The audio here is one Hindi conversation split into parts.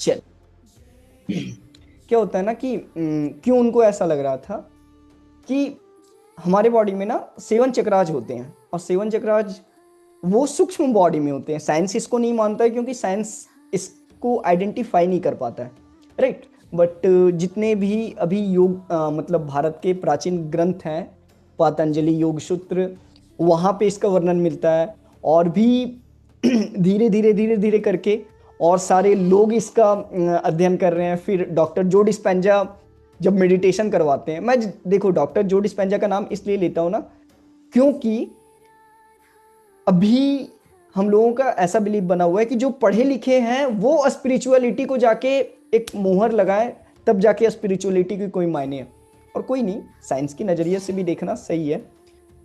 चल, क्या होता है ना कि क्यों उनको ऐसा लग रहा था कि हमारे बॉडी में ना 7 चक्राज होते हैं, और 7 चक्राज वो सूक्ष्म बॉडी में होते हैं। साइंस इसको नहीं मानता है क्योंकि साइंस इसको आइडेंटिफाई नहीं कर पाता है, राइट। बट जितने भी अभी योग मतलब भारत के प्राचीन ग्रंथ हैं, पतंजलि योग सूत्र, वहाँ पे इसका वर्णन मिलता है। और भी धीरे धीरे धीरे धीरे करके और सारे लोग इसका अध्ययन कर रहे हैं। फिर डॉक्टर जो डिस्पेंजा जब मेडिटेशन करवाते हैं, मैं देखो डॉक्टर जो डिस्पेंजा का नाम इसलिए लेता हूँ ना, क्योंकि अभी हम लोगों का ऐसा बिलीव बना हुआ है कि जो पढ़े लिखे हैं वो स्पिरिचुअलिटी को जाके एक मोहर लगाए, तब जाके स्पिरिचुअलिटी की कोई मायने है। और कोई नहीं, साइंस की नज़रिए से भी देखना सही है,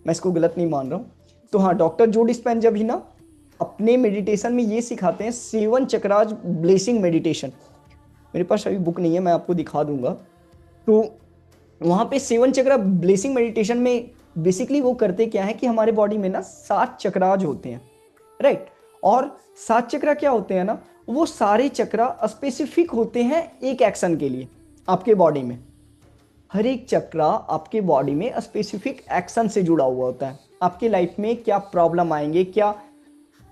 मैं इसको गलत नहीं मान रहा हूँ। तो हाँ, डॉक्टर जो डिस्पेंजा भी ना अपने मेडिटेशन में ये सिखाते हैं 7 चक्राज ब्लेसिंग मेडिटेशन। मेरे पास अभी बुक नहीं है, मैं आपको दिखा दूंगा। तो वहाँ पे 7 चक्रा ब्लेसिंग मेडिटेशन में बेसिकली वो करते क्या है कि हमारे बॉडी में ना 7 चक्राज होते हैं, राइट। और 7 चक्रा क्या होते हैं ना, वो सारे चक्रा स्पेसिफिक होते हैं एक एक्शन के लिए आपके बॉडी में। हर एक चक्रा आपके बॉडी में स्पेसिफिक एक्शन से जुड़ा हुआ होता है। आपकी लाइफ में क्या प्रॉब्लम आएंगे, क्या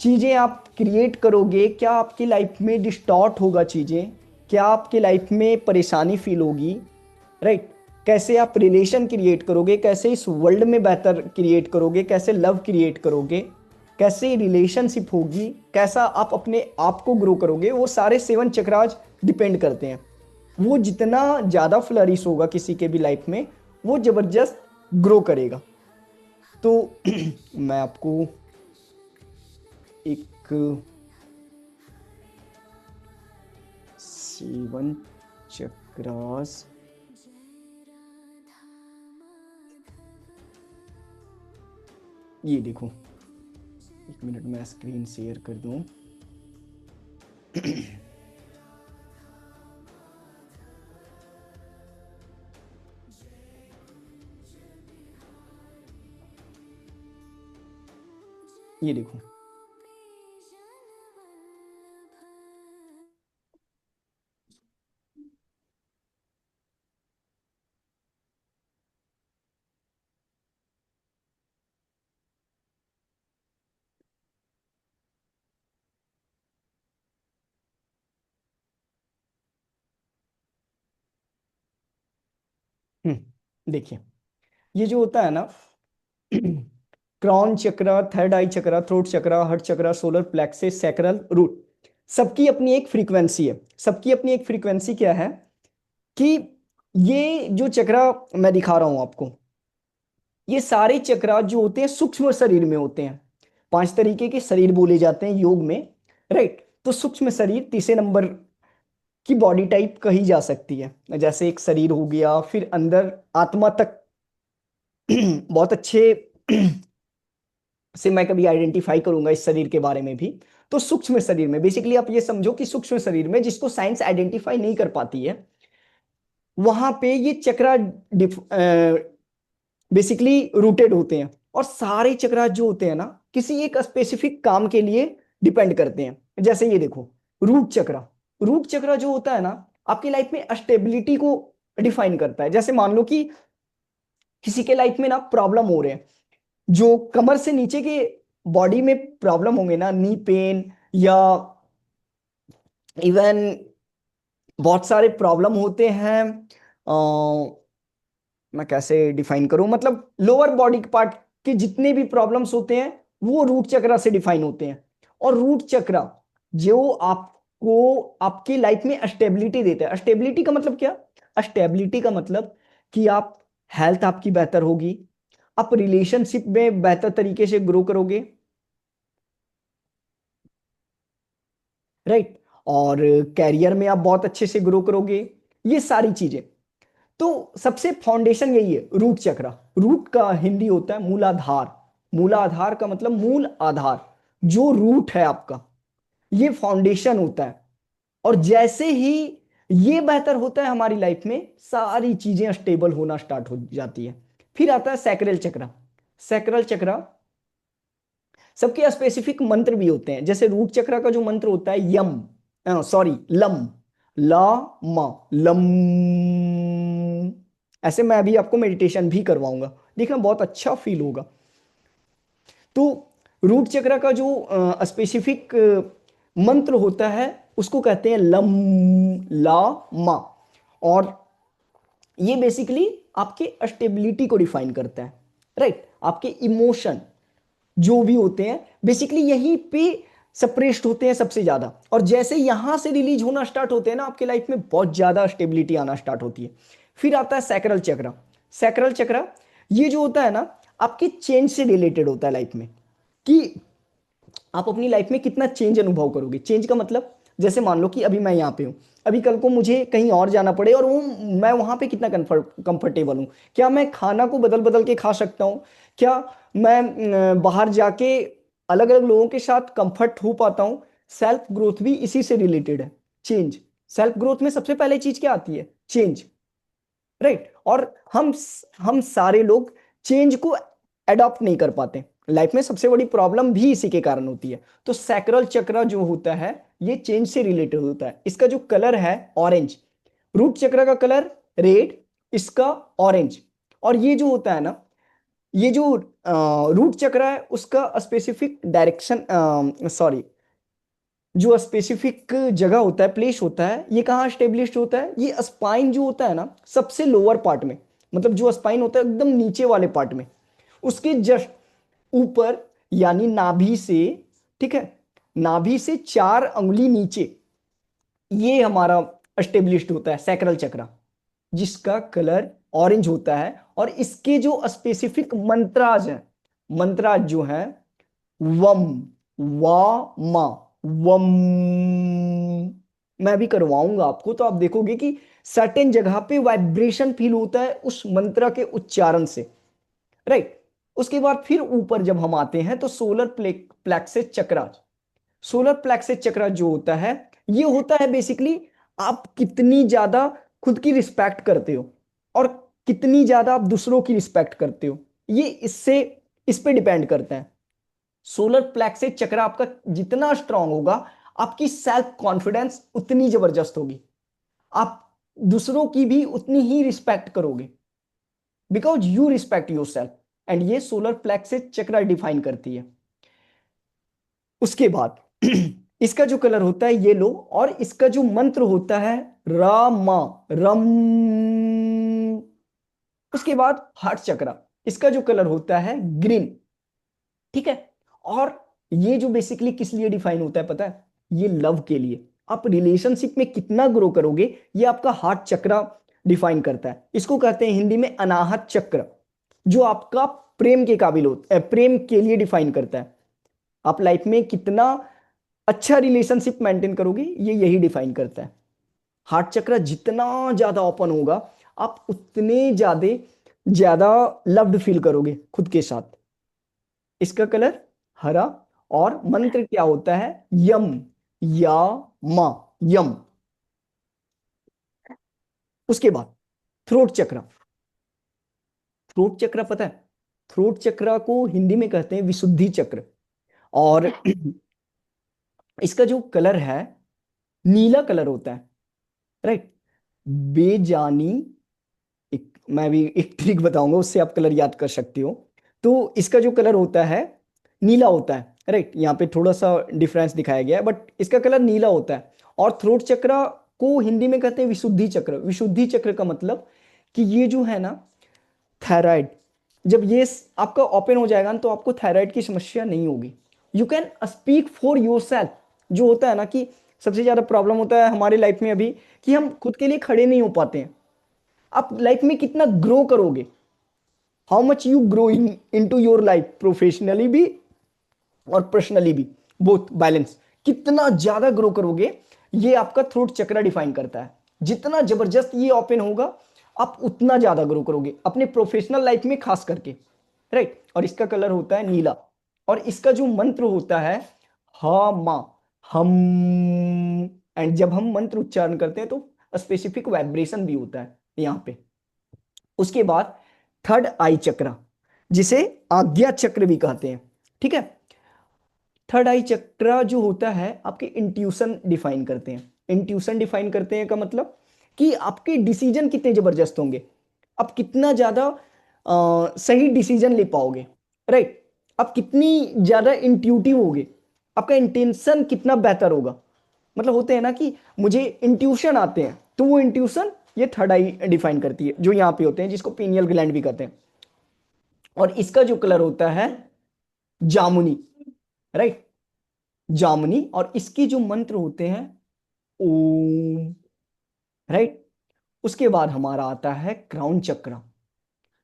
चीज़ें आप क्रिएट करोगे, क्या आपकी लाइफ में डिस्टॉर्ट होगा चीज़ें, क्या आपकी लाइफ में परेशानी फील होगी, राइट। कैसे आप रिलेशन क्रिएट करोगे, कैसे इस वर्ल्ड में बेहतर क्रिएट करोगे, कैसे लव क्रिएट करोगे, कैसे रिलेशनशिप होगी, कैसा आप अपने आप को ग्रो करोगे, वो सारे 7 चक्राज डिपेंड करते हैं। वो जितना ज़्यादा फ्लरिश होगा किसी के भी लाइफ में, वो ज़बरदस्त ग्रो करेगा। तो मैं आपको एक 7 चक्रास, ये देखो, एक मिनट मैं स्क्रीन शेयर कर दूं। ये देखो, देखिए, ये जो होता है ना, क्रॉन चक्र, थर्ड आई चक्र, थ्रोट चक्र, हार्ट चक्र, सोलर प्लेक्सस, सैक्रल, रूट, सबकी अपनी एक फ्रीक्वेंसी है। सबकी अपनी एक फ्रीक्वेंसी क्या है कि ये जो चक्रा मैं दिखा रहा हूं आपको, ये सारे चक्रा जो होते हैं सूक्ष्म शरीर में होते हैं। 5 तरीके के शरीर बोले जाते हैं योग में, राइट। तो सूक्ष्म शरीर तीसरे नंबर की बॉडी टाइप कही जा सकती है। जैसे एक शरीर हो गया, फिर अंदर आत्मा तक बहुत अच्छे से मैं कभी आइडेंटिफाई करूंगा इस शरीर के बारे में भी। तो सूक्ष्म शरीर में बेसिकली आप ये समझो कि सूक्ष्म शरीर में जिसको साइंस आइडेंटिफाई नहीं कर पाती है, वहां पे ये चक्रा बेसिकली रूटेड होते हैं। और सारे चक्रा जो होते हैं ना, किसी एक स्पेसिफिक काम के लिए डिपेंड करते हैं। जैसे ये देखो, रूट चक्रा, रूट चक्रा जो होता है ना, आपकी लाइफ में स्टेबिलिटी को डिफाइन करता है। जैसे मान लो कि किसी के लाइफ में ना प्रॉब्लम हो रहे हैं, जो कमर से नीचे के बॉडी में प्रॉब्लम होंगे ना, नी पेन, या इवन बहुत सारे प्रॉब्लम होते हैं। मैं कैसे डिफाइन करूं, मतलब लोअर बॉडी पार्ट के जितने भी प्रॉब्लम्स होते हैं वो रूट चक्रा से डिफाइन होते हैं। और रूट चक्रा जो आपको आपकी लाइफ में स्टेबिलिटी देता है। स्टेबिलिटी का मतलब क्या? स्टेबिलिटी का मतलब कि आप हेल्थ आपकी बेहतर होगी, आप रिलेशनशिप में बेहतर तरीके से ग्रो करोगे, राइट। और कैरियर में आप बहुत अच्छे से ग्रो करोगे, ये सारी चीजें। तो सबसे फाउंडेशन यही है, रूट चक्र। रूट का हिंदी होता है मूलाधार। मूलाधार का मतलब मूल आधार, जो रूट है आपका, ये फाउंडेशन होता है। और जैसे ही ये बेहतर होता है हमारी लाइफ में, सारी चीजें स्टेबल होना स्टार्ट हो जाती है। फिर आता है सैक्रल चक्र। सैक्रल चक्र, सबके स्पेसिफिक मंत्र भी होते हैं। जैसे रूट चक्र का जो मंत्र होता है यम, सॉरी लम, ला मा लम। ऐसे मैं अभी आपको मेडिटेशन भी करवाऊंगा, देखना बहुत अच्छा फील होगा। तो रूट चक्र का जो स्पेसिफिक मंत्र होता है उसको कहते हैं लम ला मा। और ये बेसिकली आपके स्टेबिलिटी को डिफाइन करता है, राइट। आपके इमोशन जो भी होते हैं बेसिकली यहीं पे सप्रेस्ड होते हैं सबसे ज्यादा, और जैसे यहां से रिलीज होना स्टार्ट होते हैं ना आपके लाइफ में बहुत ज्यादा स्टेबिलिटी आना स्टार्ट होती है। फिर आता है सैक्रल चक्र। सैक्रल चक्र ये जो होता है ना आपकी चेंज से रिलेटेड होता है लाइफ में, कि आप अपनी लाइफ में कितना चेंज अनुभव करोगे। चेंज का मतलब जैसे मान लो कि अभी मैं यहाँ पे हूँ, अभी कल को मुझे कहीं और जाना पड़े और वो मैं वहां पे कितना कंफर्टेबल हूँ। क्या मैं खाना को बदल बदल के खा सकता हूँ? क्या मैं बाहर जाके अलग अलग लोगों के साथ कंफर्ट हो पाता हूँ? सेल्फ ग्रोथ भी इसी से रिलेटेड है, चेंज। सेल्फ ग्रोथ में सबसे पहले चीज क्या आती है? Change, right. और हम सारे लोग चेंज को अडॉप्ट नहीं कर पाते, लाइफ में सबसे बड़ी प्रॉब्लम भी इसी के कारण होती है। तो सैक्रल चक्र जो होता है ये चेंज से रिलेटेड होता है। इसका जो कलर है ऑरेंज, रूट चक्र का कलर रेड, इसका ऑरेंज। और ये जो होता है ना, ये जो रूट चक्र है उसका स्पेसिफिक डायरेक्शन, सॉरी, जो स्पेसिफिक जगह होता है, प्लेस होता है, ये कहाँ स्टेब्लिश होता है? ये स्पाइन जो होता है ना सबसे लोअर पार्ट में, मतलब जो स्पाइन होता है एकदम नीचे वाले पार्ट में, उसके जस्ट ऊपर, यानी नाभि से, ठीक है, नाभि से 4 अंगुली नीचे, ये हमारा स्टेब्लिश्ड होता है सैक्रल चक्र, जिसका कलर ऑरेंज होता है। और इसके जो स्पेसिफिक मंत्राज हैं, मंत्राज जो है वम, वा मा, वम। मैं अभी करवाऊंगा आपको तो आप देखोगे कि सर्टेन जगह पे वाइब्रेशन फील होता है उस मंत्र के उच्चारण से, राइट। उसके बाद फिर ऊपर जब हम आते हैं तो सोलर प्लेक्सस चक्रा। सोलर प्लेक्सस चक्रा जो होता है ये होता है बेसिकली आप कितनी ज्यादा खुद की रिस्पेक्ट करते हो और कितनी ज्यादा आप दूसरों की रिस्पेक्ट करते हो, ये इससे इस पे डिपेंड करता है। सोलर प्लेक्सस चक्र आपका जितना स्ट्रांग होगा आपकी सेल्फ कॉन्फिडेंस उतनी जबरदस्त होगी, आप दूसरों की भी उतनी ही रिस्पेक्ट करोगे, because you respect your self. And ये सोलर प्लेक्सस चक्र डिफाइन करती है। उसके बाद इसका जो कलर होता है येलो, और इसका जो मंत्र होता है रामा, रम। उसके बाद हार्ट चक्र, इसका जो कलर होता है ग्रीन, ठीक है। और ये जो बेसिकली किस लिए डिफाइन होता है पता है? ये लव के लिए। आप रिलेशनशिप में कितना ग्रो करोगे ये आपका हार्ट चक्र डिफाइन करता है। इसको कहते हैं हिंदी में अनाहत चक्र, जो आपका प्रेम के काबिल होता है, प्रेम के लिए डिफाइन करता है। आप लाइफ में कितना अच्छा रिलेशनशिप मेंटेन करोगे ये यही डिफाइन करता है। हार्ट चक्र जितना ज्यादा ओपन होगा आप उतने ज्यादा ज्यादा लव्ड फील करोगे खुद के साथ। इसका कलर हरा, और मंत्र क्या होता है? यम, या मा, यम। उसके बाद थ्रोट चक्र। थ्रोट चक्र पता है? थ्रोट चक्र को हिंदी में कहते हैं विशुद्धि चक्र। और इसका जो कलर है नीला कलर होता है, राइट। बेजानी, मैं भी एक ट्रिक बताऊंगा उससे आप कलर याद कर सकते हो। तो इसका जो कलर होता है नीला होता है, राइट। यहाँ पे थोड़ा सा डिफरेंस दिखाया गया है बट इसका कलर नीला होता है। और थ्रोट चक्र को हिंदी में कहते हैं विशुद्धि चक्र। विशुद्धि चक्र का मतलब कि ये जो है ना थायराइड, जब ये आपका ओपन हो जाएगा ना तो आपको थायराइड की समस्या नहीं होगी। You can speak for your self. जो होता है ना कि सबसे ज्यादा प्रॉब्लम होता है हमारे लाइफ में अभी कि हम खुद के लिए खड़े नहीं हो पाते हैं। आप लाइफ में कितना ग्रो करोगे, how much you grow into your life, professionally भी और पर्सनली भी, बोथ बैलेंस, कितना ज्यादा ग्रो करोगे ये आपका थ्रोट चक्र डिफाइन करता है। जितना जबरदस्त ये ओपन होगा आप उतना ज्यादा ग्रो करोगे अपने प्रोफेशनल लाइफ में खास करके, राइट। और इसका कलर होता है नीला। और इसका जो मंत्र होता है हा मा, हम। एंड जब हम मंत्र उच्चारण करते हैं तो स्पेसिफिक वाइब्रेशन भी होता है यहां पे। उसके बाद थर्ड आई चक्र, जिसे आज्ञा चक्र भी कहते हैं, ठीक है। थर्ड आई चक्र जो होता है आपके इंट्यूशन डिफाइन करते हैं। इंट्यूशन डिफाइन करते हैं का मतलब कि आपके डिसीजन कितने जबरदस्त होंगे, आप कितना ज्यादा सही डिसीजन ले पाओगे, राइट, आप कितनी ज्यादा इंट्यूटिव होगे, आपका इंटेंशन कितना बेहतर होगा। मतलब होते हैं ना कि मुझे इंट्यूशन आते हैं, तो वो इंट्यूशन ये थर्ड आई डिफाइन करती है, जो यहाँ पे होते हैं, जिसको पीनियल ग्लैंड भी कहते हैं। और इसका जो कलर होता है जामुनी, राइट, जामुनी। और इसके जो मंत्र होते हैं ओम, राइट। उसके बाद हमारा आता है क्राउन चक्र।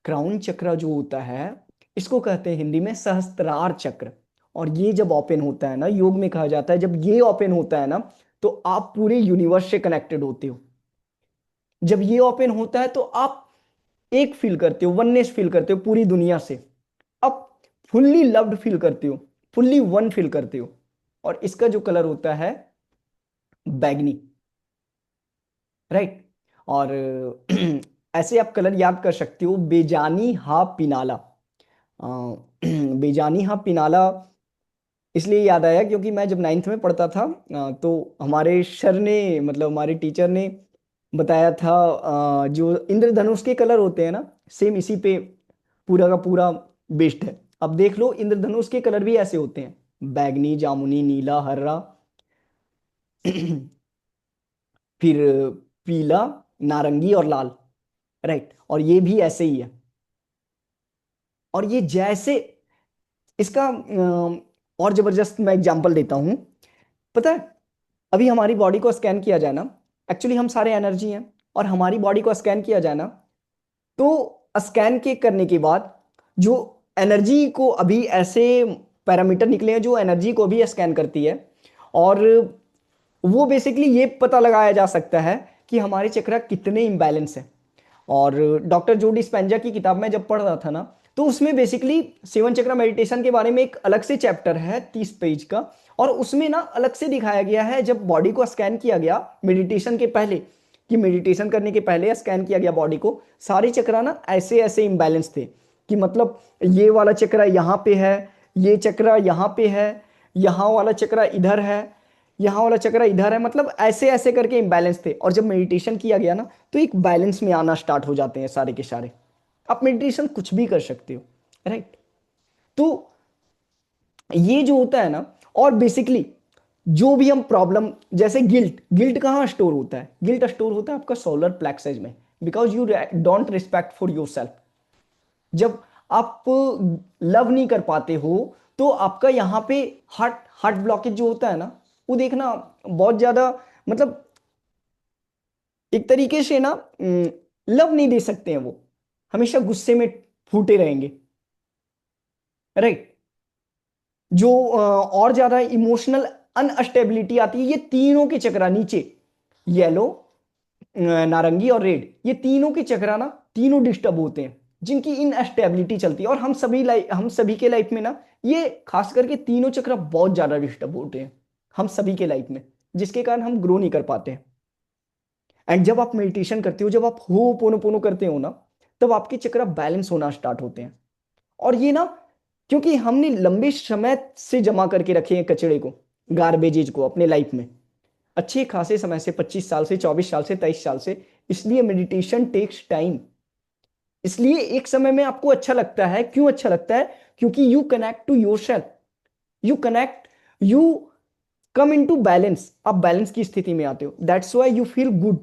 क्राउन चक्र जो होता है इसको कहते हैं हिंदी में सहस्त्रार चक्र। और ये जब ओपन होता है ना, योग में कहा जाता है जब ये ओपन होता है ना, तो आप पूरे यूनिवर्स से कनेक्टेड होते हो। जब ये ओपन होता है तो आप एक फील करते हो, वननेस फील करते हो पूरी दुनिया से, आप फुल्ली लव्ड फील करते हो, फुल्ली वन फील करते हो। और इसका जो कलर होता है बैगनी, राइट। और ऐसे आप कलर याद कर सकते हो, बेजानी हा पिनाला। बेजानी हा पिनाला इसलिए याद आया क्योंकि मैं जब नाइन्थ में पढ़ता था तो हमारे सर ने, मतलब हमारे टीचर ने बताया था जो इंद्रधनुष के कलर होते हैं ना, सेम इसी पे पूरा का पूरा बेस्ड है। अब देख लो इंद्रधनुष के कलर भी ऐसे होते हैं, बैगनी, जामुनी, नीला, हरा, फिर पीला, नारंगी और लाल, राइट। और ये भी ऐसे ही है। और ये जैसे इसका और जबरदस्त मैं एग्जांपल देता हूं। पता है, अभी हमारी बॉडी को स्कैन किया जाए ना, एक्चुअली हम सारे एनर्जी हैं, और हमारी बॉडी को स्कैन किया जाए ना, तो स्कैन के करने के बाद जो एनर्जी को अभी ऐसे पैरामीटर निकले हैं जो एनर्जी को भी स्कैन करती है, और वो बेसिकली ये पता लगाया जा सकता है कि हमारे चक्र कितने इम्बैलेंस है। और डॉक्टर जो डिस्पेंजा की किताब में जब पढ़ रहा था ना, तो उसमें बेसिकली सेवन चक्र मेडिटेशन के बारे में एक अलग से चैप्टर है 30 पेज का, और उसमें ना अलग से दिखाया गया है जब बॉडी को स्कैन किया गया मेडिटेशन के पहले, कि मेडिटेशन करने के पहले स्कैन किया गया बॉडी को, सारे चक्र ना ऐसे ऐसे इम्बैलेंस थे, कि मतलब ये वाला चक्र यहाँ पे है, ये चक्र यहाँ पे है, यहाँ वाला चक्र इधर है, यहाँ वाला चक्र इधर है, मतलब ऐसे ऐसे करके इम्बैलेंस थे। और जब मेडिटेशन किया गया ना, तो एक बैलेंस में आना स्टार्ट हो जाते हैं सारे के सारे। आप मेडिटेशन कुछ भी कर सकते हो, राइट। तो ये जो होता है ना, और बेसिकली जो भी हम प्रॉब्लम, जैसे गिल्ट, गिल्ट कहाँ स्टोर होता है? गिल्ट स्टोर होता है आपका सोलर प्लेक्सस में, because you don't respect for your self. जब आप लव नहीं कर पाते हो, तो आपका यहाँ पे हार्ट हार्ट ब्लॉकेज जो होता है ना, वो देखना बहुत ज्यादा, मतलब एक तरीके से ना लव नहीं दे सकते हैं वो, हमेशा गुस्से में फूटे रहेंगे, राइट। जो और ज्यादा इमोशनल अनस्टेबिलिटी आती है, ये तीनों के चक्रा नीचे, येलो, नारंगी और रेड, ये तीनों के चक्रा ना तीनों डिस्टर्ब होते हैं, जिनकी इनस्टेबिलिटी चलती है। और हम सभी के लाइफ में ना ये खास करके तीनों चक्र बहुत ज्यादा डिस्टर्ब होते हैं हम सभी के लाइफ में, जिसके कारण हम ग्रो नहीं कर पाते हैं। एंड जब आप मेडिटेशन करते हो, जब आप हो पोनो पोनो करते हो ना, तब आपके चक्र बैलेंस होना स्टार्ट होते हैं। और ये ना, क्योंकि हमने लंबे समय से जमा करके रखे हैं कचड़े को, गार्बेजेज को अपने लाइफ में, अच्छे खासे समय से, 25 साल से, 24 साल से, 23 साल से, इसलिए मेडिटेशन टेक्स टाइम। इसलिए एक समय में आपको अच्छा लगता है, क्यों अच्छा लगता है? क्योंकि you connect to yourself, you connect, you come into balance, आप बैलेंस की स्थिति में आते हो, that's why you feel good.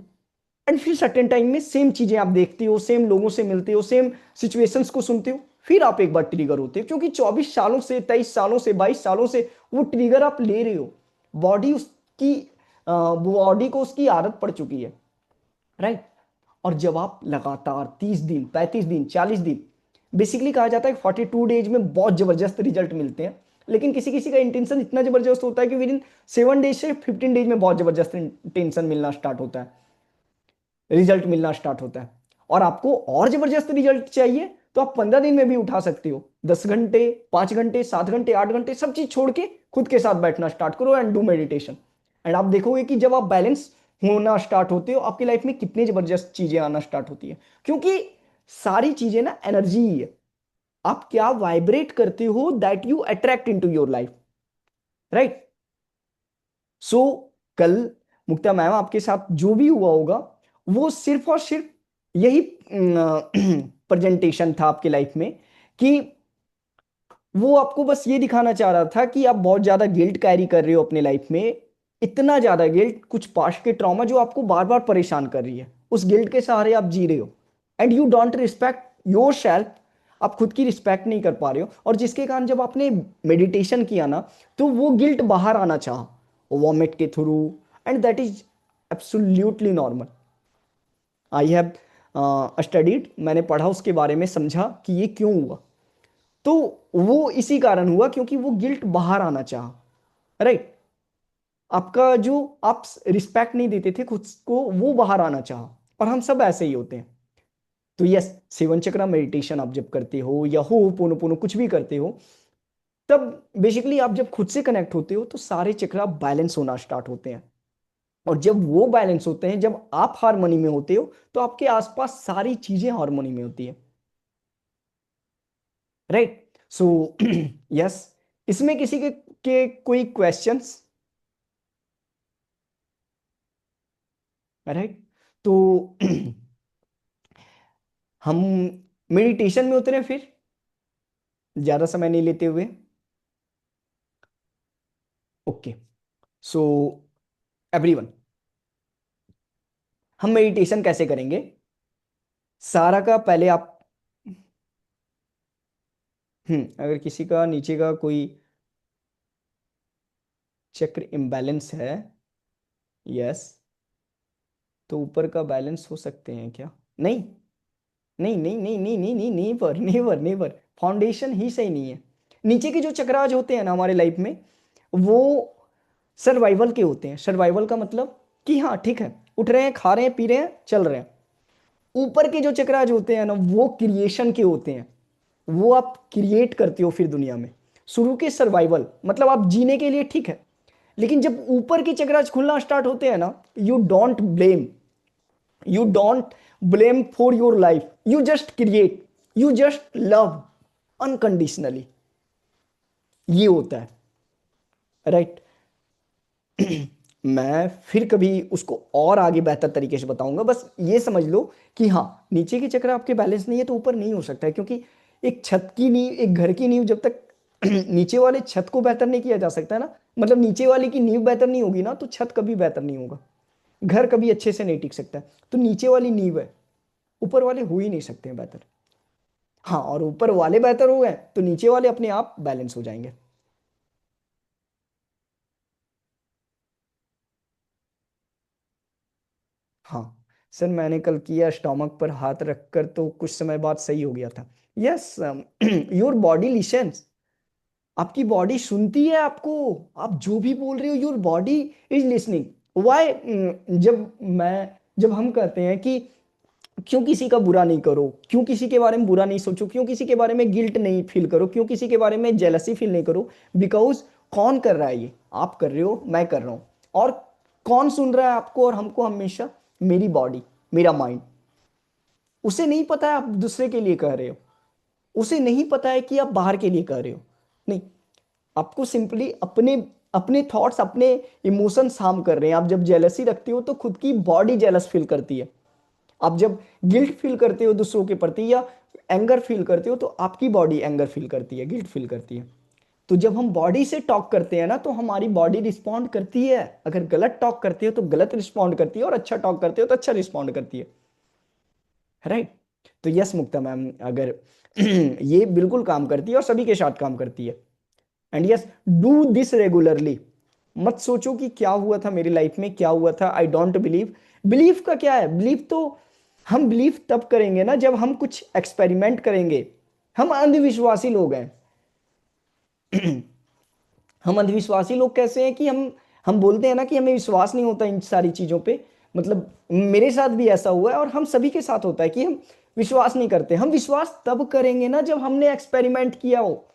And फिर सर्टेन टाइम में सेम चीजें आप देखते हो, सेम लोगों से मिलते हो, सेम सिचुएशंस को सुनते हो, फिर आप एक बार ट्रिगर होते हो, क्योंकि 24 सालों से, 23 सालों से, 22 सालों से वो ट्रिगर आप ले रहे हो, बॉडी उसकी, बॉडी को उसकी आदत पड़ चुकी है, राइट। और जब आप लगातार 30 दिन, 35 दिन, 40 दिन, बेसिकली कहा जाता है 42 डेज में बहुत जबरदस्त रिजल्ट मिलते हैं। लेकिन किसी किसी का इंटेंशन इतना जबरदस्त होता है कि विद इन 7 डेज से 15 डेज में बहुत जबरदस्त इंटेंशन मिलना स्टार्ट होता है, रिजल्ट मिलना स्टार्ट होता है। और आपको और जबरदस्त रिजल्ट चाहिए तो आप 15 दिन में भी उठा सकते हो, 10 घंटे, 5 घंटे, 7 घंटे, 8 घंटे, सब चीज छोड़ के खुद के साथ बैठना स्टार्ट करो एंड डू मेडिटेशन। एंड आप देखोगे कि जब आप बैलेंस होना स्टार्ट होते हो, आपकी लाइफ में कितनी जबरदस्त चीजें आना स्टार्ट होती है। क्योंकि सारी चीजें ना एनर्जी ही है, आप क्या वाइब्रेट करते हो that you attract into your life, right. So कल मुक्ता मैम, आपके साथ जो भी हुआ होगा वो सिर्फ और सिर्फ यही प्रेजेंटेशन था आपके लाइफ में, कि वो आपको बस ये दिखाना चाह रहा था कि आप बहुत ज्यादा गिल्ट कैरी कर रहे हो अपने लाइफ में, इतना ज्यादा गिल्ट, कुछ पास्ट के ट्रॉमा जो आपको बार बार परेशान कर रही है, उस गिल्ट के सहारे आप जी रहे हो, and you don't respect your self. आप खुद की रिस्पेक्ट नहीं कर पा रहे हो, और जिसके कारण जब आपने मेडिटेशन किया ना, तो वो गिल्ट बाहर आना चाहा वॉमिट के through, and that is absolutely normal. I have studied, मैंने पढ़ा उसके बारे में, समझा कि ये क्यों हुआ। तो वो इसी कारण हुआ क्योंकि वो गिल्ट बाहर आना चाहा, राइट। आपका जो आप रिस्पेक्ट नहीं देते थे खुद को, वो बाहर आना चाहा, और हम सब ऐसे ही होते हैं। तो यस, सेवन चक्रा मेडिटेशन आप जब करते हो या हो पोनो कुछ भी करते हो, तब बेसिकली आप जब खुद से कनेक्ट होते हो तो सारे चक्रा बैलेंस होना स्टार्ट होते हैं। और जब वो बैलेंस होते हैं, जब आप हार्मनी में होते हो, तो आपके आसपास सारी चीजें हार्मनी में होती है, राइट। सो यस, इसमें किसी के कोई क्वेश्चंस? राइट। तो हम मेडिटेशन में उतरे फिर, ज्यादा समय नहीं लेते हुए। ओके, सो एवरीवन, हम मेडिटेशन कैसे करेंगे? सारा का पहले आप, अगर किसी का नीचे का कोई चक्र इम्बैलेंस है, यस, तो ऊपर का बैलेंस हो सकते हैं क्या? नहीं, नहीं नहीं नहीं नहीं नहीं नहीं, नेवर नेवर नेवर, फाउंडेशन ही सही नहीं है। नीचे के जो चक्राज होते हैं ना हमारे लाइफ में, वो सर्वाइवल के होते हैं। सर्वाइवल का मतलब कि हाँ ठीक है, उठ रहे हैं, खा रहे हैं, पी रहे हैं, चल रहे हैं। ऊपर के जो चक्राज होते हैं ना, वो क्रिएशन के होते हैं। वो आप क्रिएट करते हो फिर दुनिया में। शुरू के सर्वाइवल मतलब आप जीने के लिए ठीक है, लेकिन जब ऊपर के चक्राज खुलना स्टार्ट होते हैं ना, you don't blame for your life, you just create, you just love unconditionally. ये होता है, राइट। मैं फिर कभी उसको और आगे बेहतर तरीके से बताऊंगा, बस ये समझ लो कि हाँ, नीचे के चक्र आपके बैलेंस नहीं है तो ऊपर नहीं हो सकता है, क्योंकि एक छत की नींव, एक घर की नींव जब तक नीचे वाले छत को बेहतर नहीं किया जा सकता है ना, मतलब नीचे वाले की नींव बेहतर नहीं होगी ना, तो छत कभी बेहतर नहीं होगा, घर कभी अच्छे से नहीं टिक सकता है। तो नीचे वाली नींव है, ऊपर वाले हो ही नहीं सकते हैं बेहतर। हाँ, और ऊपर वाले बेहतर हो गए तो नीचे वाले अपने आप बैलेंस हो जाएंगे। हाँ सर, मैंने कल किया, स्टोमक पर हाथ रखकर तो कुछ समय बाद सही हो गया था। यस, योर बॉडी लिसन्स, आपकी बॉडी सुनती है आपको। आप जो भी बोल रहे हो, your body is listening. Why? जब हम कहते हैं कि क्यों किसी का बुरा नहीं करो, क्यों किसी के बारे में बुरा नहीं सोचो, क्यों किसी के बारे में गिल्ट नहीं फील करो, क्यों किसी के बारे में जेलसी फील नहीं करो, बिकॉज कौन कर रहा है ये? आप कर रहे हो, मैं कर रहा हूं। और कौन सुन रहा है आपको और हमको हमेशा? मेरी बॉडी, मेरा माइंड। उसे नहीं पता है आप दूसरे के लिए कह रहे हो, उसे नहीं पता है कि आप बाहर के लिए कह रहे हो। नहीं, आपको सिंपली अपने अपने थॉट्स, अपने इमोशंस हार्म कर रहे हैं। आप जब जेलसी रखते हो तो खुद की बॉडी जेलस फील करती है। आप जब गिल्ट फील करते हो दूसरों के प्रति, या एंगर फील करते हो, तो आपकी बॉडी एंगर फील करती है, गिल्ट फील करती है। तो जब हम बॉडी से टॉक करते हैं ना, तो हमारी बॉडी रिस्पॉन्ड करती है। अगर गलत टॉक करते हो तो गलत रिस्पॉन्ड करती है, और अच्छा टॉक करते हो तो अच्छा रिस्पॉन्ड करती है, राइट। तो यस मुक्ता मैम, अगर ये बिल्कुल काम करती है और सभी के साथ काम करती है। And yes, do this regularly. मत सोचो कि क्या हुआ था मेरी लाइफ में, क्या हुआ था, आई डोंट बिलीव। बिलीव का क्या है? बिलीव तो हम बिलीव तब करेंगे ना जब हम कुछ एक्सपेरिमेंट करेंगे। हम अंधविश्वासी लोग हैं। हम अंधविश्वासी लोग कैसे हैं कि हम बोलते हैं ना कि हमें विश्वास नहीं होता इन सारी चीजों पे। मतलब मेरे साथ भी ऐसा हुआ है, और हम सभी के साथ होता है कि हम विश्वास नहीं करते। हम विश्वास तब करेंगे ना जब हमने एक्सपेरिमेंट किया हो।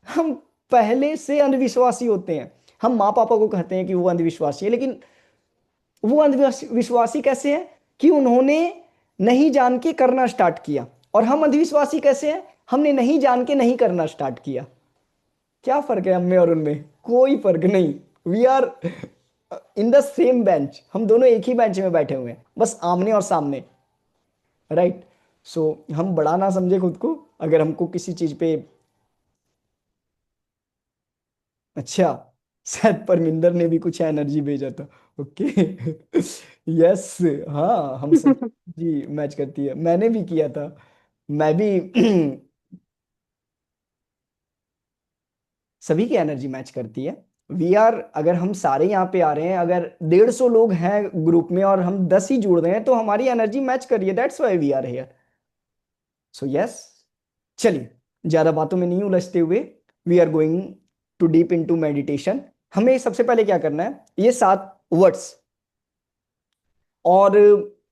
हम पहले से अंधविश्वासी होते हैं। हम माँ पापा को कहते हैं कि वो अंधविश्वासी है, लेकिन वो अंधविश्वासी कैसे है कि उन्होंने नहीं जान के करना स्टार्ट किया। और हम अंधविश्वासी कैसे हैं? हमने नहीं जान के नहीं करना स्टार्ट किया। क्या फर्क है हम में और उनमें? कोई फर्क नहीं। We are in the same bench, हम दोनों एक ही बेंच में बैठे हुए हैं, बस आमने और सामने, राइट। सो हम बड़ा ना समझे खुद को, अगर हमको किसी चीज पे, अच्छा, शायद परमिंदर ने भी कुछ एनर्जी भेजा था। ओके। यस। हाँ, हम सब जी मैच करती है, मैंने भी किया था। मैं भी सभी की एनर्जी मैच करती है। वी आर, अगर हम सारे यहाँ पे आ रहे हैं, अगर 150 लोग हैं ग्रुप में और हम 10 ही जुड़ रहे हैं, तो हमारी एनर्जी मैच कर रही है, that's why we are here. So yes, चलिए, ज्यादा बातों में नहीं उलझते हुए, we are going to deep into meditation. हमें सबसे पहले क्या करना है, ये 7 वर्ड्स, और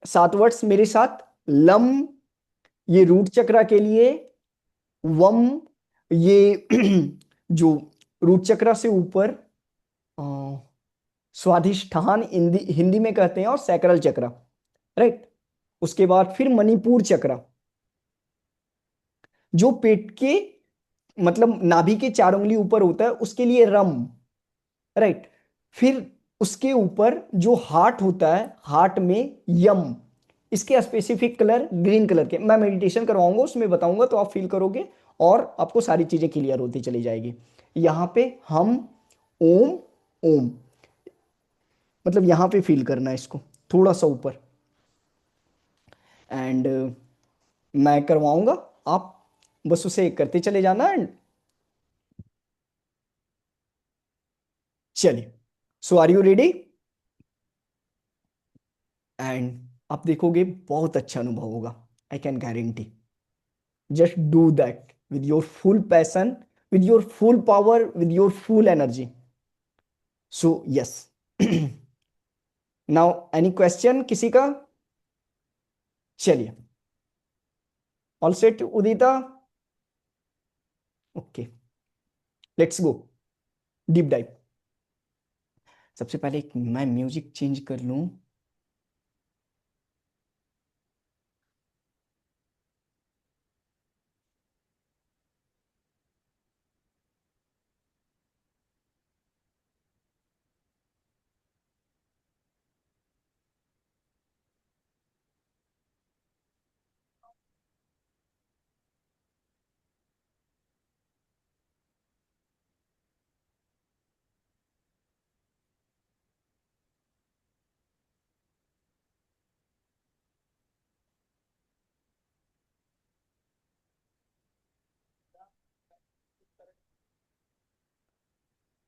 7 वर्ड्स मेरे साथ। लम, ये रूट चक्रा के लिए। वम, ये जो रूट चक्रा से ऊपर, अ, स्वाधिष्ठान हिंदी हिंदी में कहते हैं, और सैक्रल चक्रा, राइट। उसके बाद फिर मणिपुर चक्रा, जो पेट के, मतलब नाभि के 4 उंगली ऊपर होता है, उसके लिए रम, राइट। फिर उसके ऊपर जो हार्ट होता है, हार्ट में यम। इसके स्पेसिफिक कलर ग्रीन कलर के, मैं मेडिटेशन करवाऊंगा उसमें बताऊंगा, तो आप फील करोगे और आपको सारी चीजें क्लियर होती चली जाएगी। यहां पे हम ओम, ओम, मतलब यहां पे फील करना है इसको, थोड़ा सा ऊपर। एंड मैं करवाऊंगा, आप बस उसे करते चले जाना। एंड चलिए, सो आर यू रेडी? एंड आप देखोगे बहुत अच्छा अनुभव होगा, I can guarantee. Just do that with your full passion, with your full power, with your full energy. So yes. Now any question किसी का? चलिए, all set Udita? Okay, let's go deep dive. सबसे पहले मैं म्यूजिक चेंज कर लूं।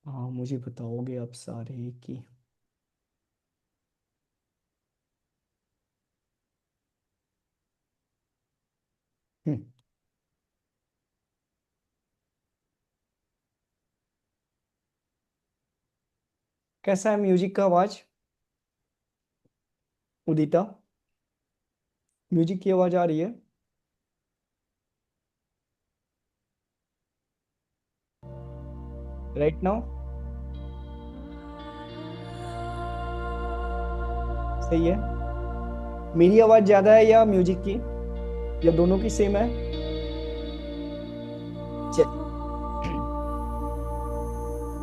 हाँ, मुझे बताओगे आप सारे कि हम्म, कैसा है म्यूजिक का आवाज? उदिता, म्यूजिक की आवाज आ रही है? राइट नाउ सही है? मेरी आवाज ज्यादा है या म्यूजिक की, या दोनों की सेम है? चल,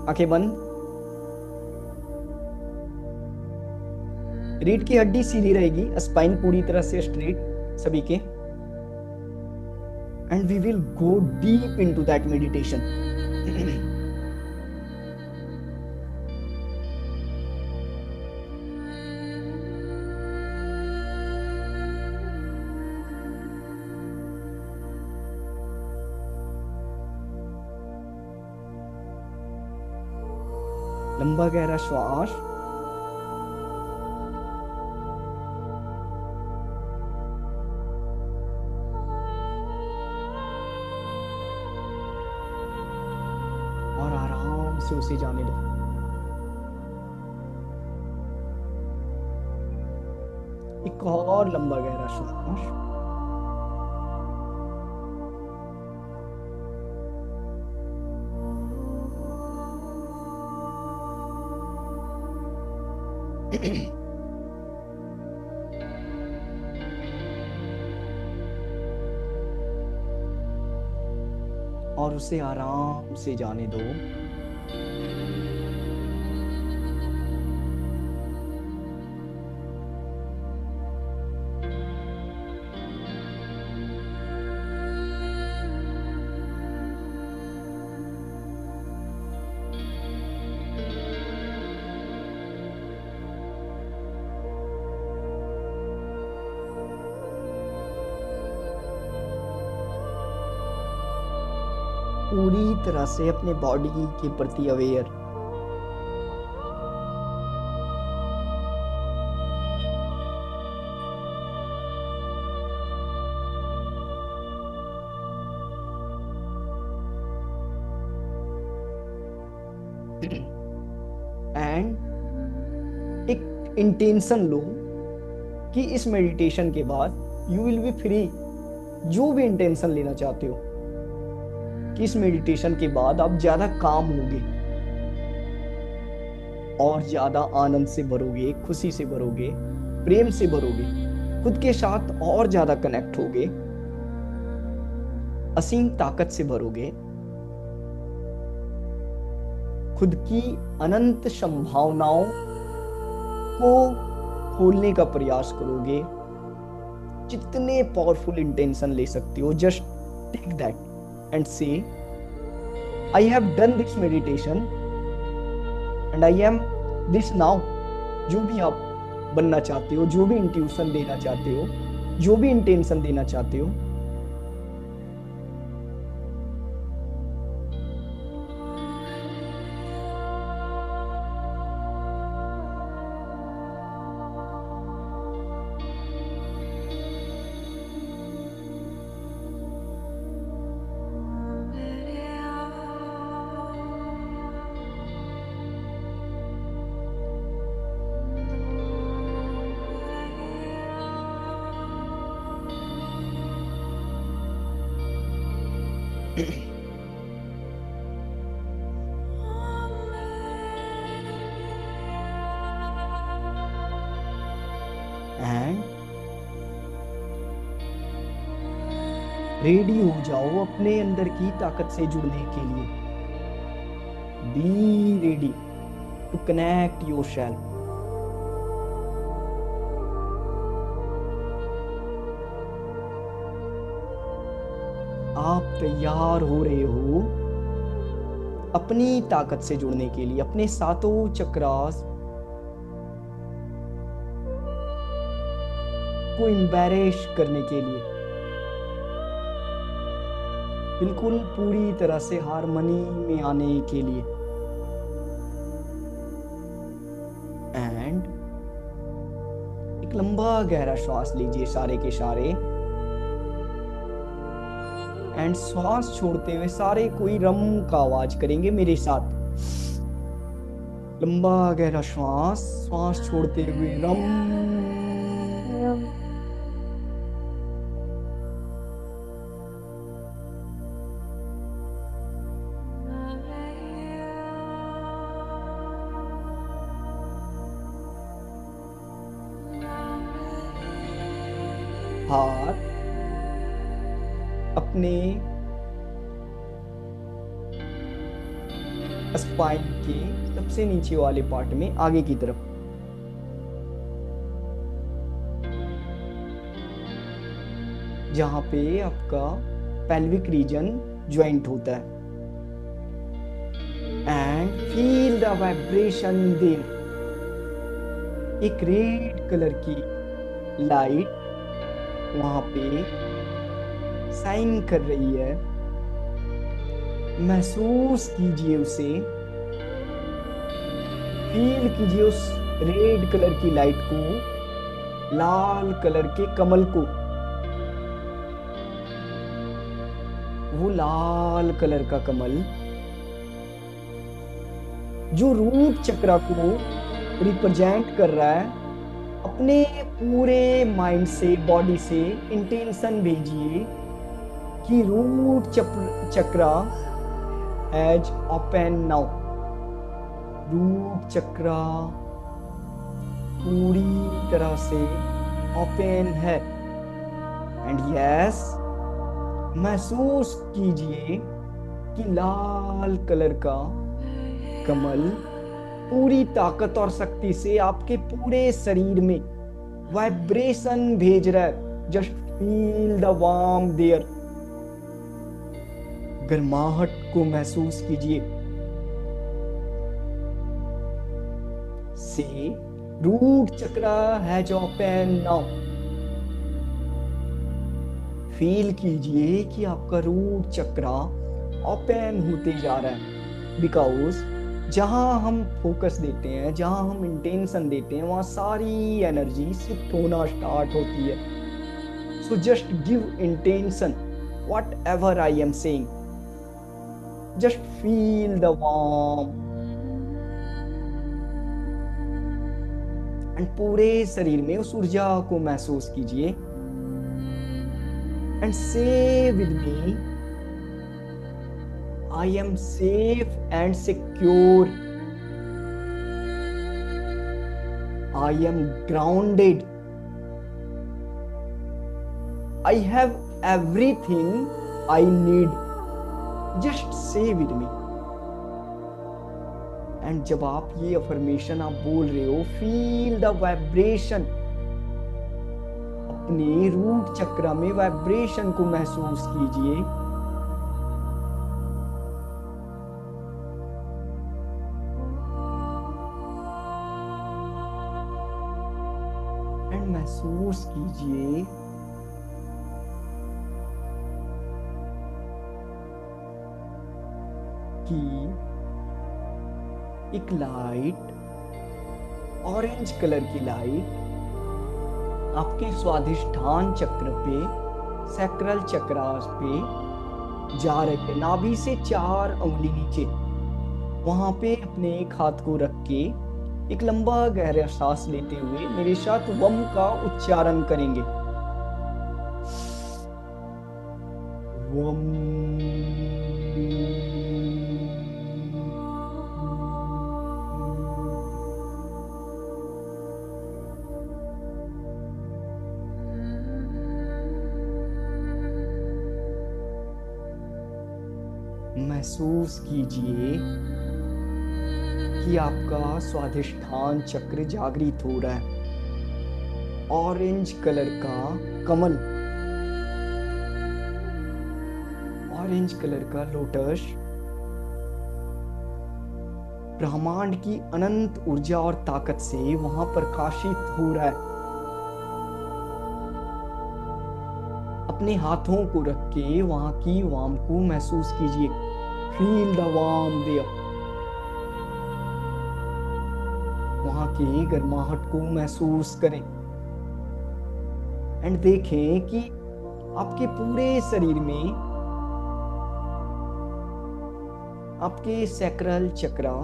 आंखें बंद। रीढ़ की हड्डी सीधी रहेगी, स्पाइन पूरी तरह से स्ट्रेट सभी के। And we will go deep into that meditation. लंबा गहरा श्वास, और आराम से उसे जाने दो। एक और लंबा गहरा श्वास, और उसे आराम से जाने दो। पूरी तरह से अपने बॉडी के प्रति अवेयर। एंड एक इंटेंशन लो कि इस मेडिटेशन के बाद यू विल बी फ्री। जो भी इंटेंशन लेना चाहते हो कि इस मेडिटेशन के बाद आप ज्यादा काम होगे और ज्यादा आनंद से भरोगे, खुशी से भरोगे, प्रेम से भरोगे, खुद के साथ और ज्यादा कनेक्ट होगे, असीम ताकत से भरोगे, खुद की अनंत संभावनाओं को खोलने का प्रयास करोगे। जितने पावरफुल इंटेंशन ले सकते हो, जस्ट टेक दैट एंड से I have done this meditation and I am this now. जो भी आप बनना चाहते हो, जो भी इंट्यूशन देना चाहते हो, जो भी इंटेंशन देना चाहते हो, एंड रेडी हो जाओ अपने अंदर की ताकत से जुड़ने के लिए। Be ready to connect yourself. आप तैयार हो रहे हो अपनी ताकत से जुड़ने के लिए, अपने सातों चक्रास को एम्बैरेस करने के लिए, बिल्कुल पूरी तरह से हारमनी में आने के लिए। एंड एक लंबा गहरा श्वास लीजिए सारे के सारे। एंड श्वास छोड़ते हुए सारे कोई रम का आवाज करेंगे मेरे साथ। लंबा गहरा श्वास छोड़ते हुए रम। हाथ अपने स्पाइन के सबसे नीचे वाले पार्ट में आगे की तरफ, जहां पे आपका पेल्विक रीजन ज्वाइंट होता है। And feel the vibration there. एक रेड कलर की लाइट वहां पे साइन कर रही है। महसूस कीजिए उसे, फील कीजिए उस रेड कलर की लाइट को, लाल कलर के कमल को। वो लाल कलर का कमल जो रूट चक्र को रिप्रेजेंट कर रहा है। अपने पूरे माइंड से, बॉडी से इंटेंशन भेजिए कि रूट चक्र एज ओपन नाउ। रूट चक्र पूरी तरह से ओपन है। एंड यस, महसूस कीजिए कि लाल कलर का कमल पूरी ताकत और शक्ति से आपके पूरे शरीर में वाइब्रेशन भेज रहा है। Just feel the warm there. गर्माहट को महसूस कीजिए। से रूट चक्र हैज ओपन नाउ। फील कीजिए कि आपका रूट चक्र ओपन होते जा रहा है। बिकॉज जहां हम फोकस देते हैं, जहां हम इंटेंशन देते हैं, वहां सारी एनर्जी शिफ्ट होना स्टार्ट होती है। So just give intention what ever I am saying, just feel the warm and पूरे शरीर में उस ऊर्जा को महसूस कीजिए and say with me, I am safe and secure, I am grounded, I have everything I need, just say with me. And जब आप ये अफर्मेशन आप बोल रहे हो, फील द वाइब्रेशन, अपने रूट चक्र में वाइब्रेशन को महसूस कीजिए एंड महसूस कीजिए कि एक लाइट, ऑरेंज कलर की लाइट आपके स्वाधिष्ठान चक्र पे, सैक्रल चक्र पे जा रही है। नाभि से 4 अंगुली नीचे, वहां पे अपने एक हाथ को रख के एक लंबा गहरा सांस लेते हुए मेरे साथ वम का उच्चारण करेंगे। वम। महसूस कीजिए कि आपका स्वाधिष्ठान चक्र जागृत हो रहा है। ऑरेंज कलर का कमल, ऑरेंज कलर का लोटस ब्रह्मांड की अनंत ऊर्जा और ताकत से वहां प्रकाशित हो रहा है। अपने हाथों को रख के वहां की वार्म को महसूस कीजिए। फील द वार्म देयर, वहां की गर्माहट को महसूस करें एंड देखें कि आपके पूरे शरीर में, आपके सैक्रल चक्र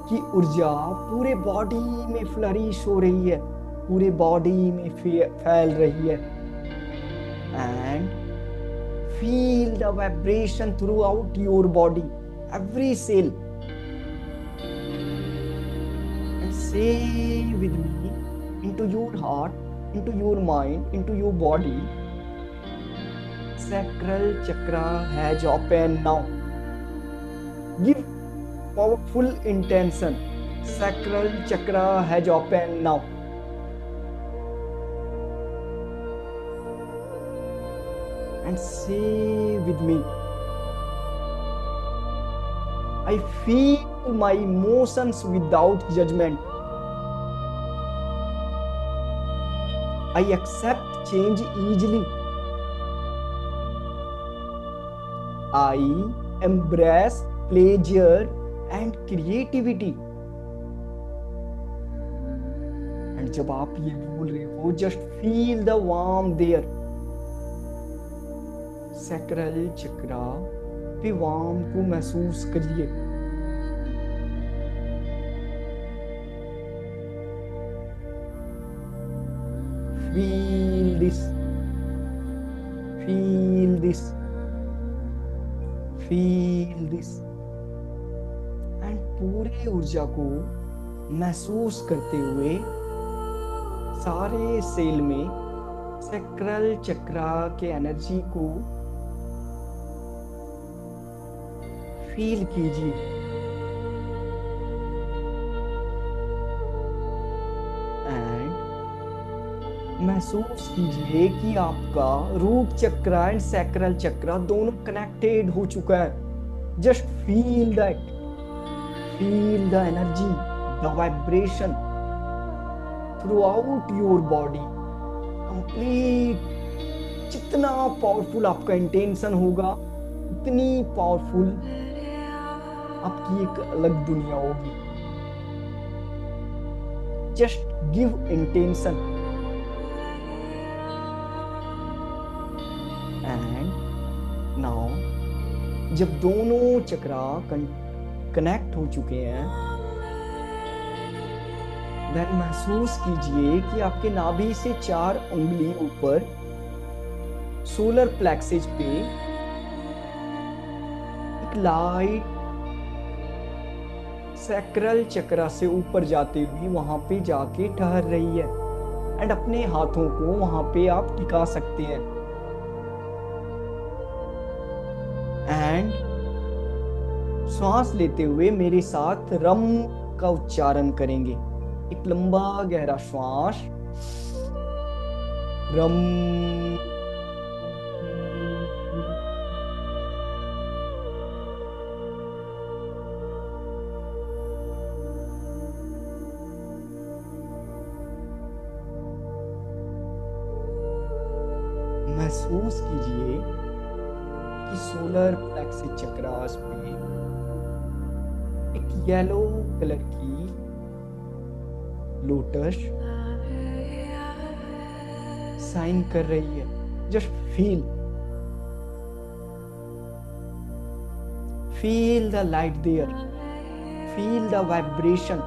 की ऊर्जा पूरे बॉडी में फ्लरिश हो रही है, पूरे बॉडी में फैल रही है। And feel the vibration throughout your body, every cell. And say with me, into your heart, into your mind, into your body, sacral chakra has opened now. Give powerful intention. Sacral chakra has opened now. And say with me, I feel my emotions without judgment. I accept change easily. I embrace pleasure and creativity. And जब आप ये बोल रहे हो, just feel the warmth there. Sacral चक्र पे वार्म को महसूस करिए। Feel this, feel this, feel this, and पूरे ऊर्जा को महसूस करते हुए सारे सेल में सैक्रल चक्र के एनर्जी को फील कीजिए। महसूस कीजिए कि आपका रूट चक्र एंड सैक्रल चक्र दोनों कनेक्टेड हो चुका है। Just feel that, feel the energy, the vibration throughout your body, complete जितना पावरफुल आपका इंटेंशन होगा उतनी पावरफुल आपकी एक अलग दुनिया होगी। Just give intention and now जब दोनों चक्रा कनेक्ट हो चुके हैं, देन महसूस कीजिए कि आपके नाभि से 4 उंगली ऊपर सोलर प्लेक्सेस पे एक लाइट सैक्रल चक्रा से ऊपर जाते हुए वहां पे जाके ठहर रही है। एंड अपने हाथों को वहां पे आप टिका सकते हैं। एंड श्वास लेते हुए मेरे साथ रम का उच्चारण करेंगे। एक लंबा गहरा श्वास, रम। महसूस कीजिए कि सोलर प्लेक्सिस चक्रास में एक येलो कलर की लोटस साइन कर रही है। Just feel the light there, feel the vibration,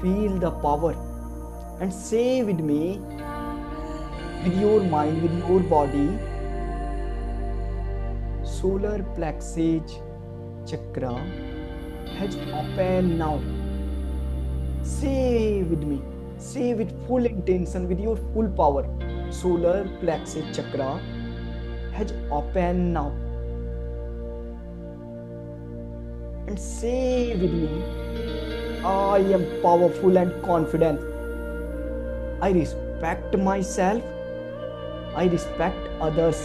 feel the power and say with me, with your mind, with your body, solar plexus chakra has opened now. Say with me, say with full intention, with your full power, solar plexus chakra has opened now. And say with me, I am powerful and confident. I respect myself. I respect others.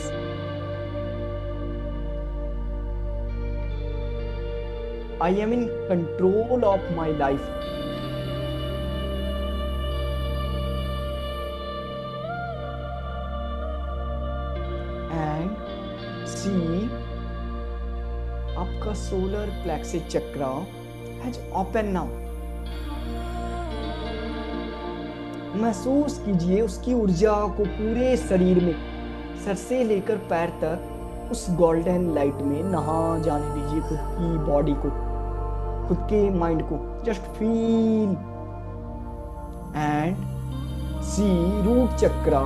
I am in control of my life. And see, आपका solar plexus chakra has opened now. महसूस कीजिए उसकी ऊर्जा को पूरे शरीर में, सर से लेकर पैर तक उस गोल्डन लाइट में नहा जाने दीजिए खुद की बॉडी को, खुद के माइंड को। Just feel and see root chakra,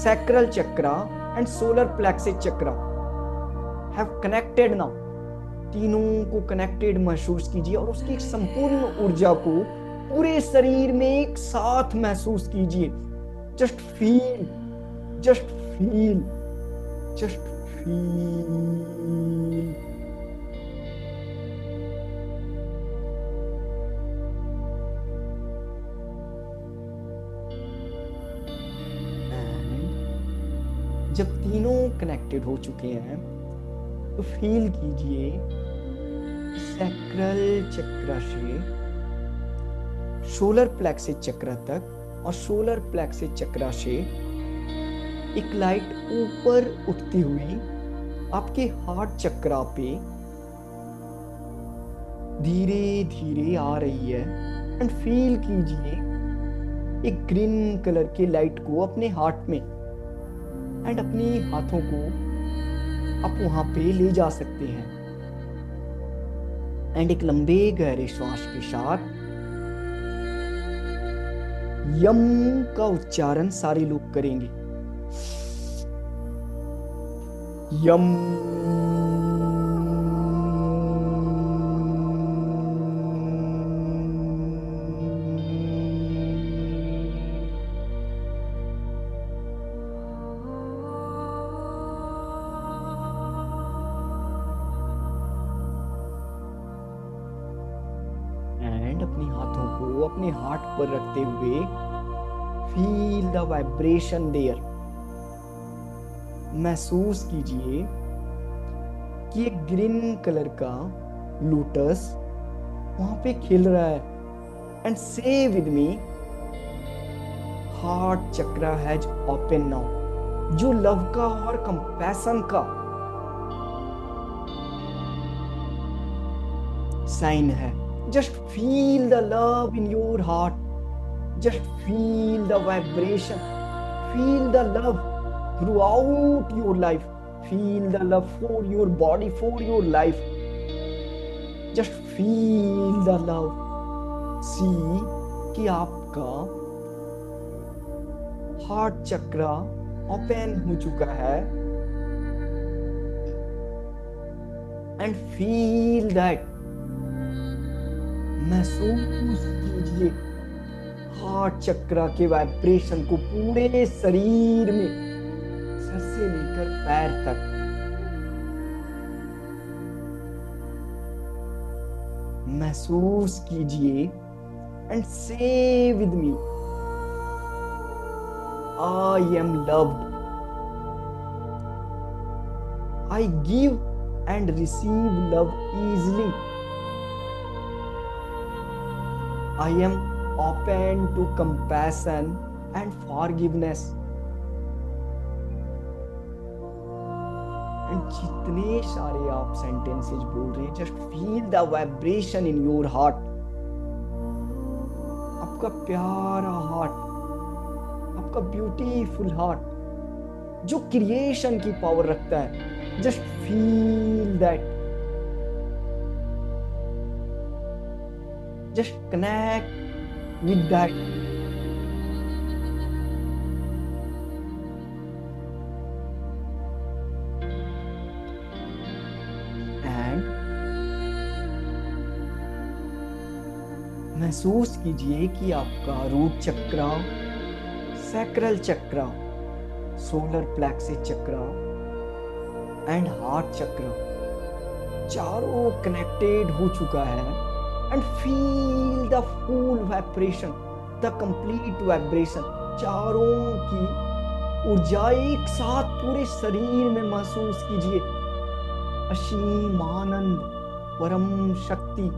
sacral chakra and solar plexus chakra have connected now. तीनों को कनेक्टेड महसूस कीजिए और उसकी संपूर्ण ऊर्जा को पूरे शरीर में एक साथ महसूस कीजिए। Just feel, just feel, just feel. जब तीनों कनेक्टेड हो चुके हैं तो फील कीजिए सैक्रल चक्र से सोलर प्लेक्सिस चक्र तक और सोलर प्लेक्सिस चक्र से एक लाइट ऊपर उठती हुई आपके हार्ट चक्रा पे धीरे धीरे आ रही है। एंड फील कीजिए एक ग्रीन कलर के लाइट को अपने हार्ट में, एंड अपने हाथों को आप वहां पे ले जा सकते हैं। एंड एक लंबे गहरे श्वास के साथ यम का उच्चारण सारे लोग करेंगे। यम। एंड अपने हाथों को अपने हार्ट पर रखते हुए फील द वाइब्रेशन देयर। महसूस कीजिए कि एक ग्रीन कलर का लोटस वहां पे खिल रहा है। And say with me, heart chakra has open now. जो लव का और कंपैशन का साइन है। Just feel the love in your heart, just feel the vibration, feel the love throughout your life, feel the love for your body, for your life, just feel the love. See कि आपका हार्ट चक्रा ओपन हो चुका है एंड फील दैट, महसूस कीजिए हार्ट चक्रा के वाइब्रेशन को पूरे शरीर में, सर से लेकर पैर तक। महसूस कीजिए and say with me, I am loved, I give and receive love easily, I am open to compassion and forgiveness. And जितने सारे आप sentences बोल रहे हैं, just feel the vibration in your heart. आपका प्यारा heart, आपका beautiful heart, जो creation की power रखता है, just feel that. Just connect with that. And महसूस कीजिए कि आपका root chakra, sacral chakra, solar plexus chakra and heart chakra चारों कनेक्टेड हो चुका है। And feel the full vibration, the complete vibration, चारों की ऊर्जा एक साथ पूरे शरीर में महसूस कीजिए। असीम आनंद, परम शक्ति,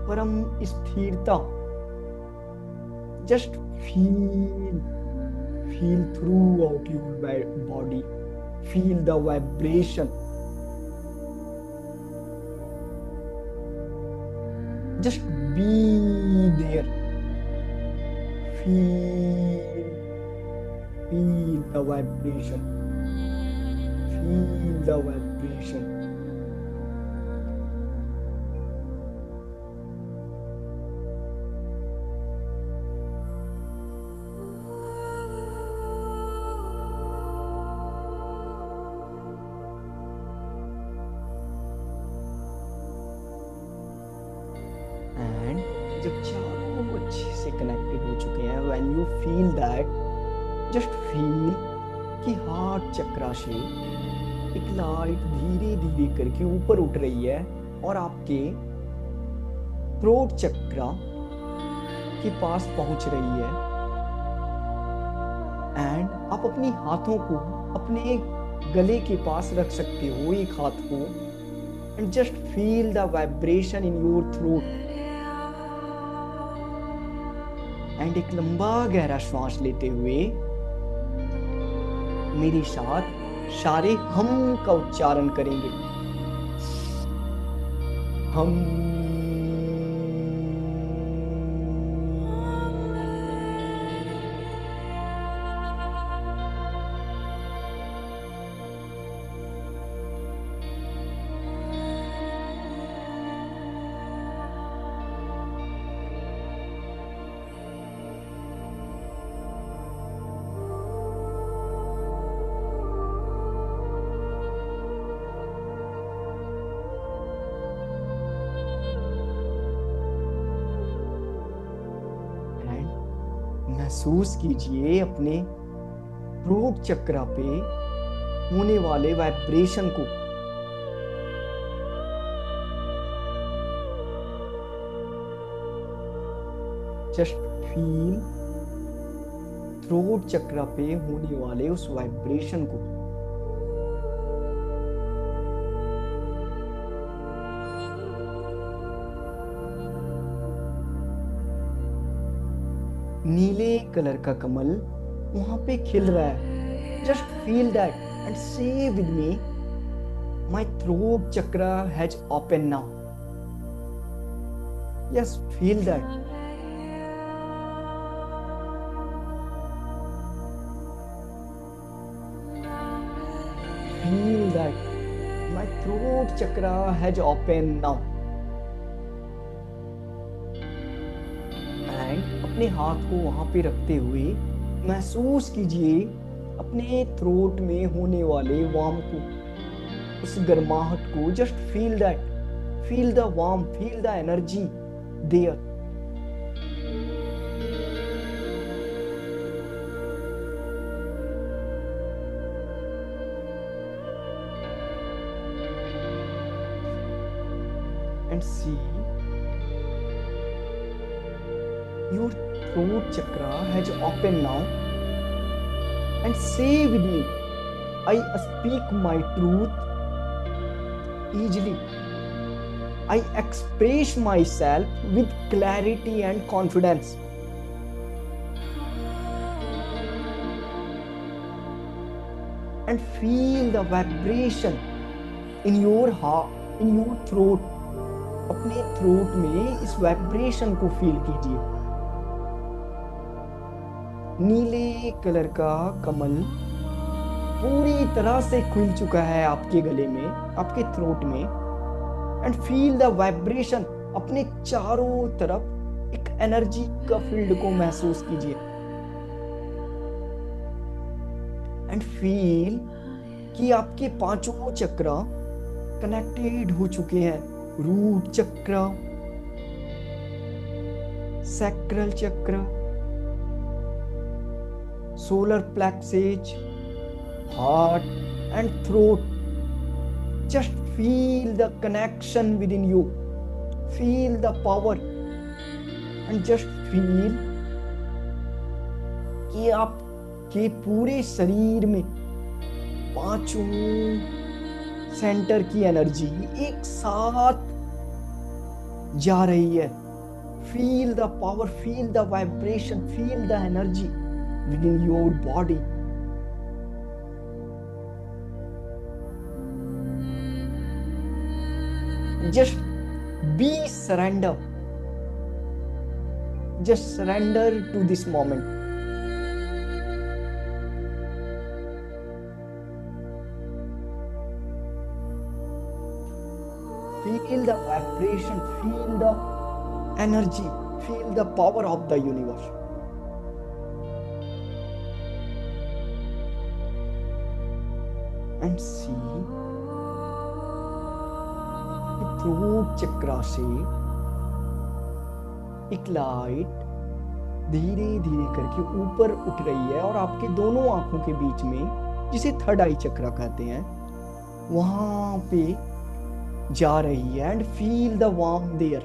परम स्थिरता। Just feel throughout your body, feel the vibration. Just be there. Feel the vibration. Feel the vibration. जब चारों अच्छे से कनेक्टेड हो चुके हैं, when you feel that, just feel कि हार्ट चक्रा से एक लाइट धीरे धीरे करके ऊपर उठ रही है और आपके थ्रोट चक्रा के पास पहुंच रही है। एंड आप अपनी हाथों को अपने गले के पास रख सकते हो, एक हाथ को, and just feel the vibration in your throat. And एक लंबा गहरा श्वास लेते हुए मेरे साथ सारे हम का उच्चारण करेंगे। हम। महसूस कीजिए अपने थ्रोट चक्रा पे होने वाले वाइब्रेशन को। जस्ट फील थ्रोट चक्रा पे होने वाले उस वाइब्रेशन को। नीले कलर का कमल वहां पे खिल रहा है Just feel that and say with me, my throat chakra has opened now. Yes, feel that. Feel that my throat chakra has opened now. And अपने हाथ को वहां पे रखते हुए महसूस कीजिए अपने थ्रोट में होने वाले वार्म को, उस गर्माहट को. Just feel that, feel the warm, feel the energy there. And see, your throat chakra has opened now. And say with me, I speak my truth easily. I express myself with clarity and confidence. And feel the vibration in your heart, in your throat. अपने थ्रोट में इस वाइब्रेशन को फील कीजिए. नीले कलर का कमल पूरी तरह से खुल चुका है आपके गले में, आपके थ्रोट में. And feel the vibration. अपने चारों तरफ एक एनर्जी का फील्ड को महसूस कीजिए. एंड फील कि आपके पांचों चक्र कनेक्टेड हो चुके हैं. Root chakra, sacral chakra, solar plexus, heart and throat. Just feel the connection within you, feel the power and just feel कि आपके पूरे शरीर में पांचों सेंटर की एनर्जी एक साथ जा रही है. Feel the power, feel the vibration, feel the energy within your body. Just be surrender, just surrender to this moment. Feel the vibration, feel the energy, feel the power of the universe. And see, throat chakra से एक लाइट धीरे धीरे करके ऊपर उठ रही है और आपके दोनों आंखों के बीच में, जिसे थर्ड आई चक्रा कहते हैं, वहां पे जा रही है. And feel the warm there.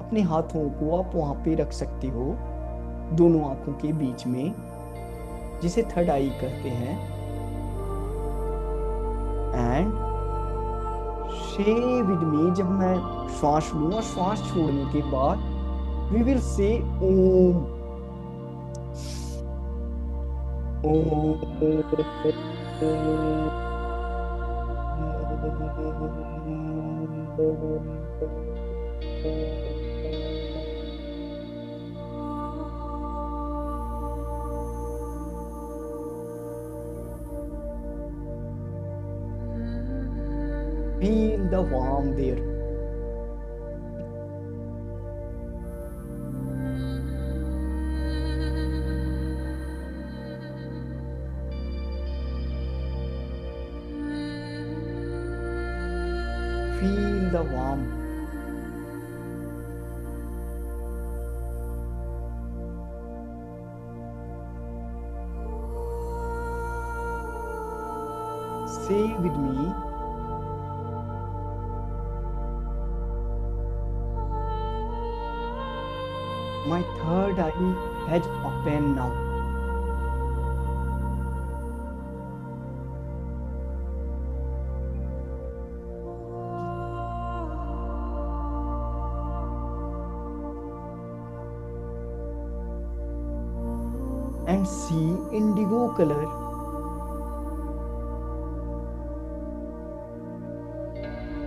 अपने हाथों को आप वहां पे रख सकते हो दोनों आंखों के बीच में, जिसे थर्ड आई कहते हैं. एंड से विद मी, जब मैं श्वास लूं और श्वास छोड़ने के बाद we will say Om. Feel the warmth there. Feel the warmth. Say with me, my third eye has opened now. And see indigo color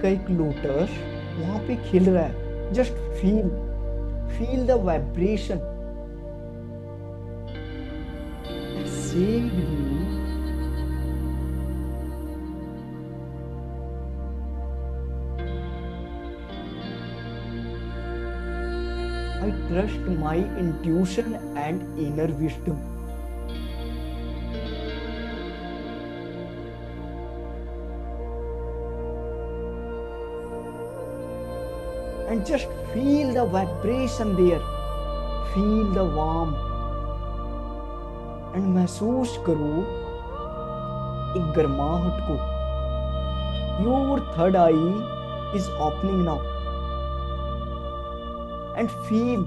का एक लोटस वहां पे खिल रहा है। Just feel feel the vibration. Say with me, I trust my intuition and inner wisdom. And just feel the vibration there. Feel the warmth. And महसूस करो एक गर्माहट को। Your third eye is opening now. And feel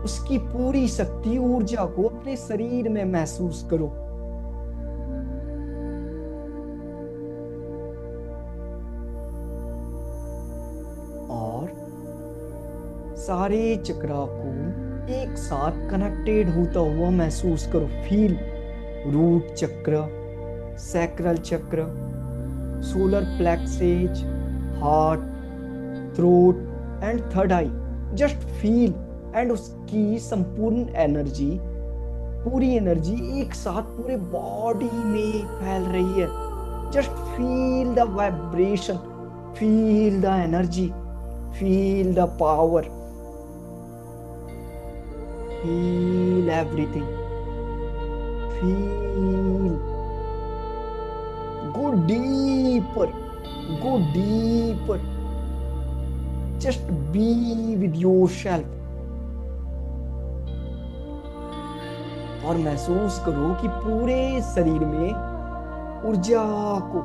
उसकी पूरी शक्ति ऊर्जा को अपने शरीर में महसूस करो। और सारे चक्रा को एक साथ कनेक्टेड होता हुआ महसूस करो। Feel root chakra, sacral chakra, solar plexus, heart, throat and third eye. Just feel and उसकी संपूर्ण एनर्जी, पूरी एनर्जी एक साथ पूरे बॉडी में फैल रही है। Just feel the vibration, feel the energy, feel the power, feel everything, feel, go deeper, go deeper, just be with yourself। और महसूस करो कि पूरे शरीर में ऊर्जा को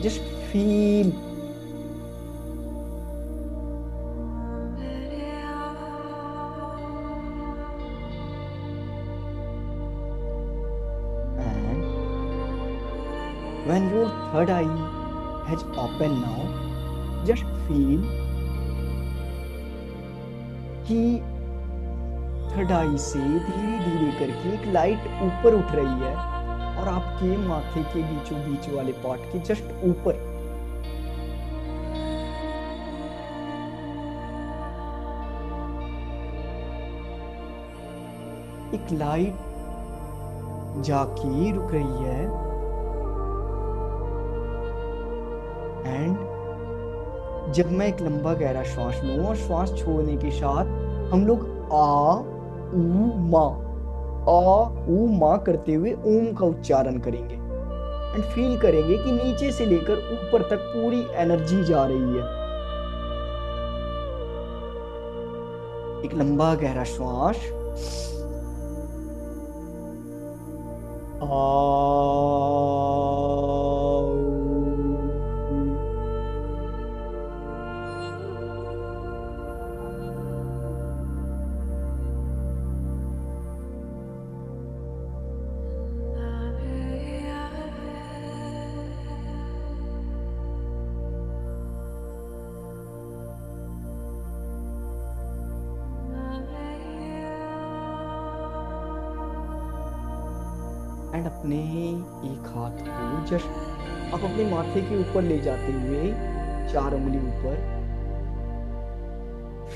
just feel. When your third eye has opened now, just feel कि थर्ड आई से धीरे धीरे करके एक लाइट ऊपर उठ रही है और आपके माथे के बीचों बीच वाले पार्ट के जस्ट ऊपर। एक लाइट जाके रुक रही है एंड जब मैं एक लंबा गहरा श्वास लूं और श्वास छोड़ने के साथ हम लोग आ ऊ मा करते हुए ओम का उच्चारण करेंगे एंड फील करेंगे कि नीचे से लेकर ऊपर तक पूरी एनर्जी जा रही है। एक लंबा गहरा श्वास, एंड अपने एक हाथ को जस्ट आप अपने माथे के ऊपर ले जाते हुए 4 उंगली ऊपर,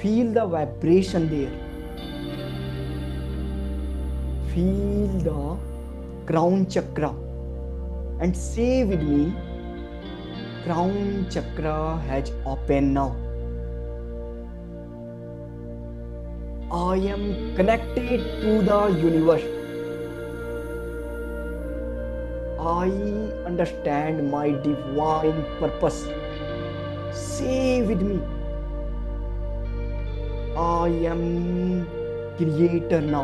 feel the vibration there, feel the crown chakra and say with me, crown chakra has open now. I am connected to the universe. I understand my divine purpose. Say with me, I am creator now.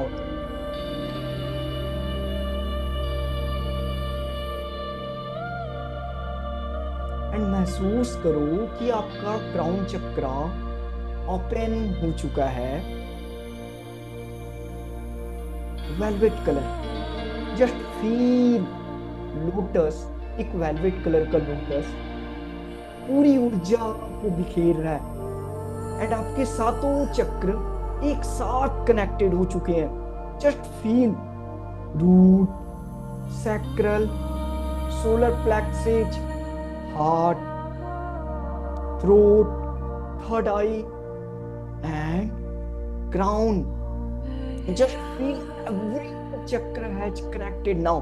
And महसूस करो कि आपका क्राउन चक्रा ओपन हो चुका है। Velvet colour, just feel lotus, एक वेलवेट कलर का लोटस पूरी ऊर्जा को बिखेर रहा है एंड आपके सातों चक्र एक साथ कनेक्टेड हो चुके हैं। Just feel root, sacral, solar plexus, heart, throat, third eye, and crown. Just feel every chakra has connected now.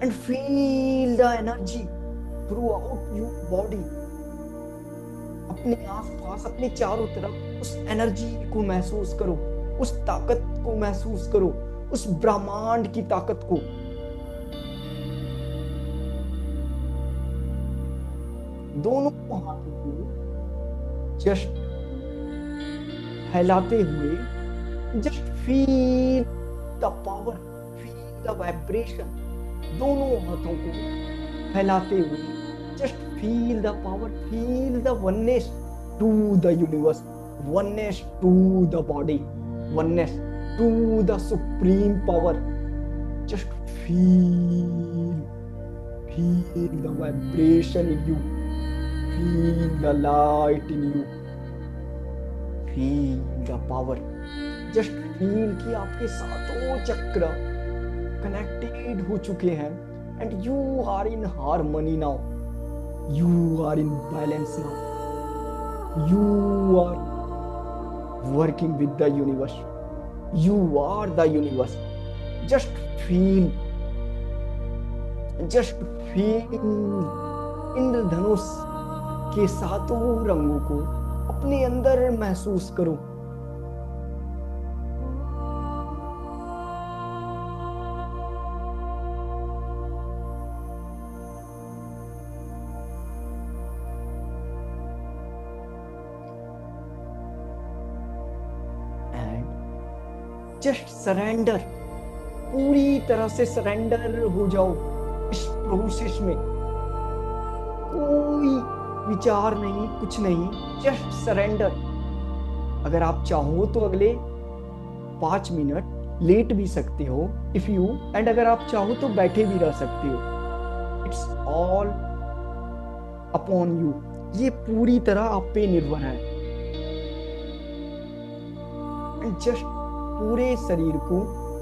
And feel the energy throughout your body. अपने आसपास, अपने चारों तरफ उस एनर्जी को महसूस करो, उस ताकत को महसूस करो, उस ब्रह्मांड की ताकत को। दोनों हाथों को जस्ट फैलाते हुए, just feel the power, feel the vibration. दोनों हाथों को फैलाते हुए, just feel the power, feel the oneness to the universe, oneness to the body, oneness to the supreme power. Just feel the vibration in you, feel the light in you, feel the power. Just feel कि आपके सातों चक्र connected हो चुके हैं and you are in harmony now, you are in balance now, you are working with the universe, you are the universe. Just feel इंद्रधनुष के सातों रंगों को अपने अंदर महसूस करो। एंड जस्ट सरेंडर, पूरी तरह से सरेंडर हो जाओ इस प्रोसेस में। कोई विचार नहीं, कुछ नहीं, जस्ट सरेंडर। अगर आप चाहो तो अगले 5 मिनट लेट भी सकते हो इफ यू, एंड अगर आप चाहो तो बैठे भी रह सकते हो। इट्स ऑल अपॉन यू, ये पूरी तरह आप पे निर्भर है। एंड जस्ट पूरे शरीर को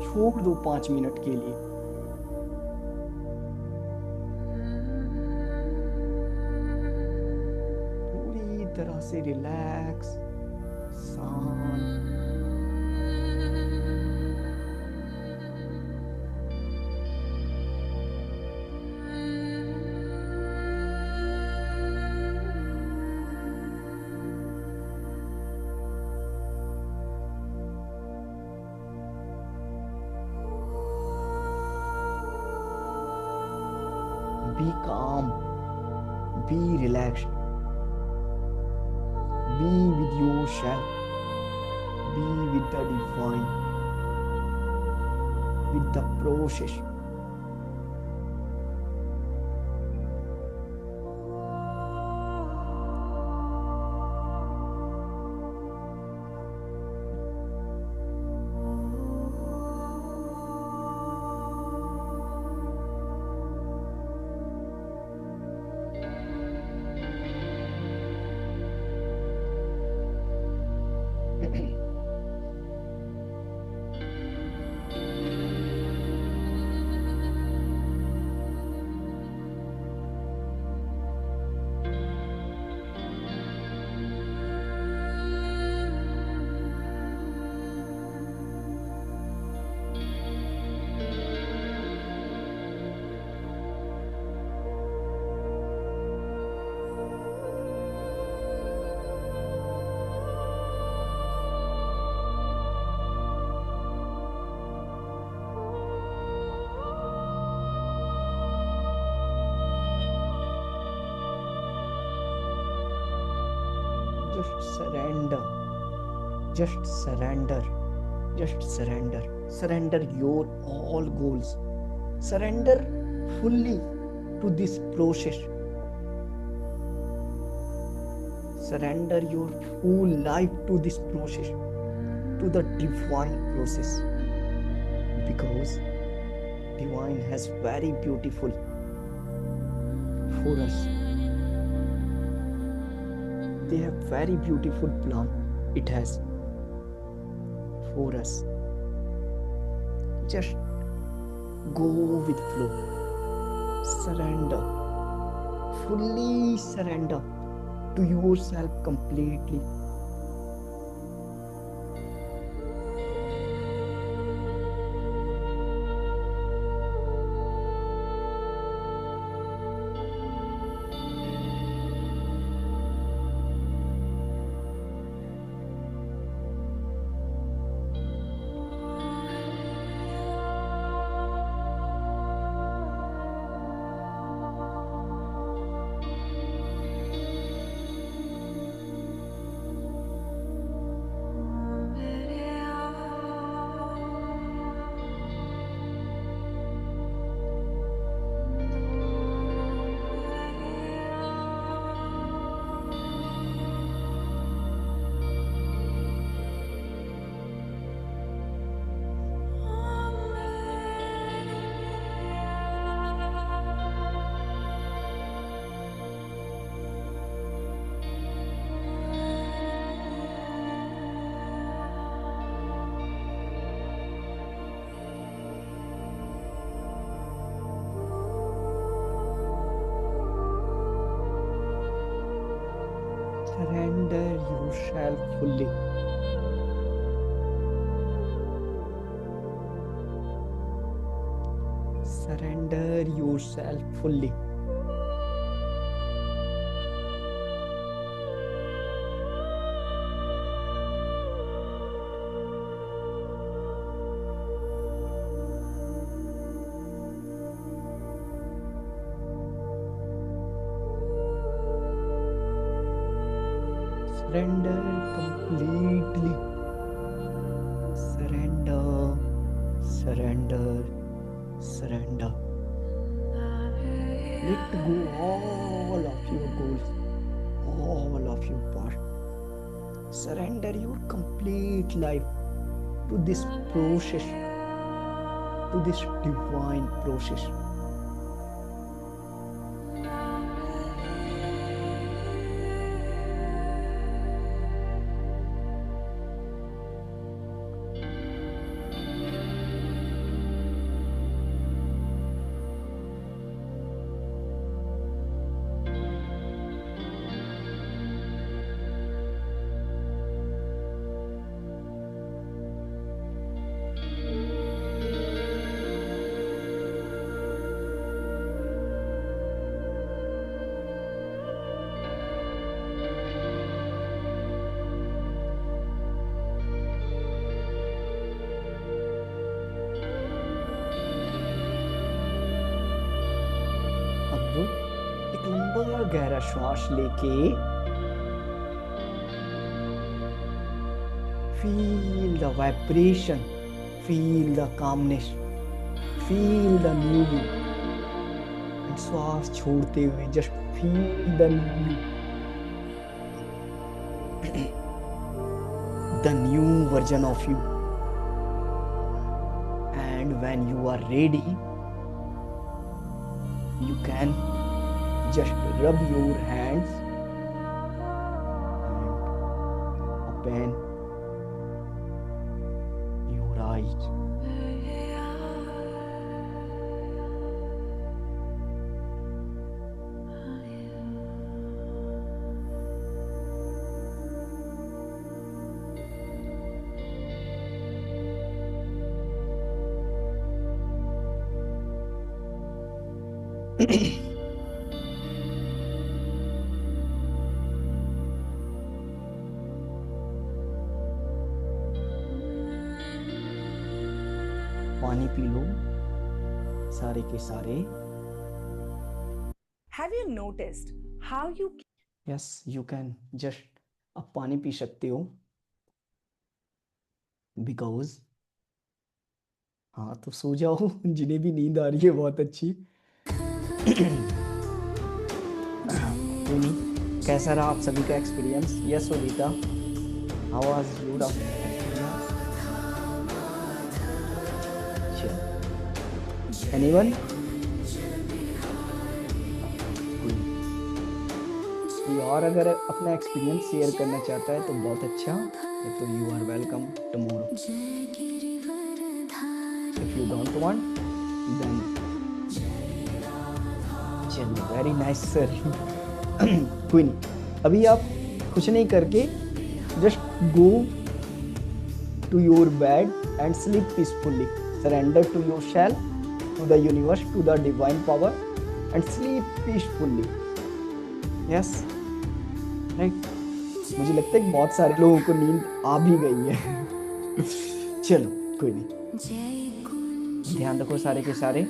छोड़ दो 5 मिनट के लिए। तरह से रिलैक्स, शांत। Be calm, be relaxed. Be with yourself, be with the divine, with the process. surrender. Just surrender. Just surrender. Surrender your all goals. Surrender fully to this process. Surrender your whole life to this process, to the divine process. Because divine has very beautiful for us. They have very beautiful plan. It has for us. Just Go with flow. Surrender. Fully surrender to yourself completely. Surrender yourself fully. Surrender yourself fully. Surrender completely. Surrender, surrender, surrender. Let go all of your goals, all of your past. Surrender your complete life to this process, to this divine process. अब एक लंबा गहरा श्वास लेके feel the vibration, feel the calmness, feel the new you. And श्वास छोड़ते हुए just feel the new you. The new version of you. And when you are ready, you can just rub your hands and open your eyes. पानी पी लो सारे के सारे. Have you noticed how you Yes, you can just अब पानी पी सकते हो because हाँ तो सो जाओ जिन्हें भी नींद आ रही है बहुत अच्छी. टोनी कैसा रहा आप सभी का experience? Yes Sunita, how was your anyone? कोई और अगर अपना एक्सपीरियंस शेयर करना चाहता है तो बहुत अच्छा, तो you are welcome tomorrow. If you don't want then चलो वेरी नाइस सर। कोई नहीं, अभी आप कुछ नहीं करके just go to your bed and sleep peacefully, surrender to your shell, to the universe, to the divine power and sleep peacefully. Yes right. मुझे लगता है कि बहुत सारे लोगों को नींद आ भी गई है। चलो कोई नहीं, ध्यान रखो सारे के सारे।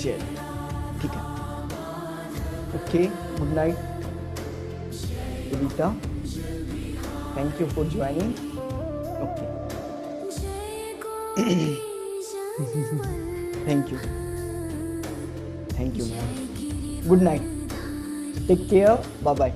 चलो ठीक है, okay, good night Evita, thank you for joining. Okay. Thank you ma'am. Good night, take care, bye bye.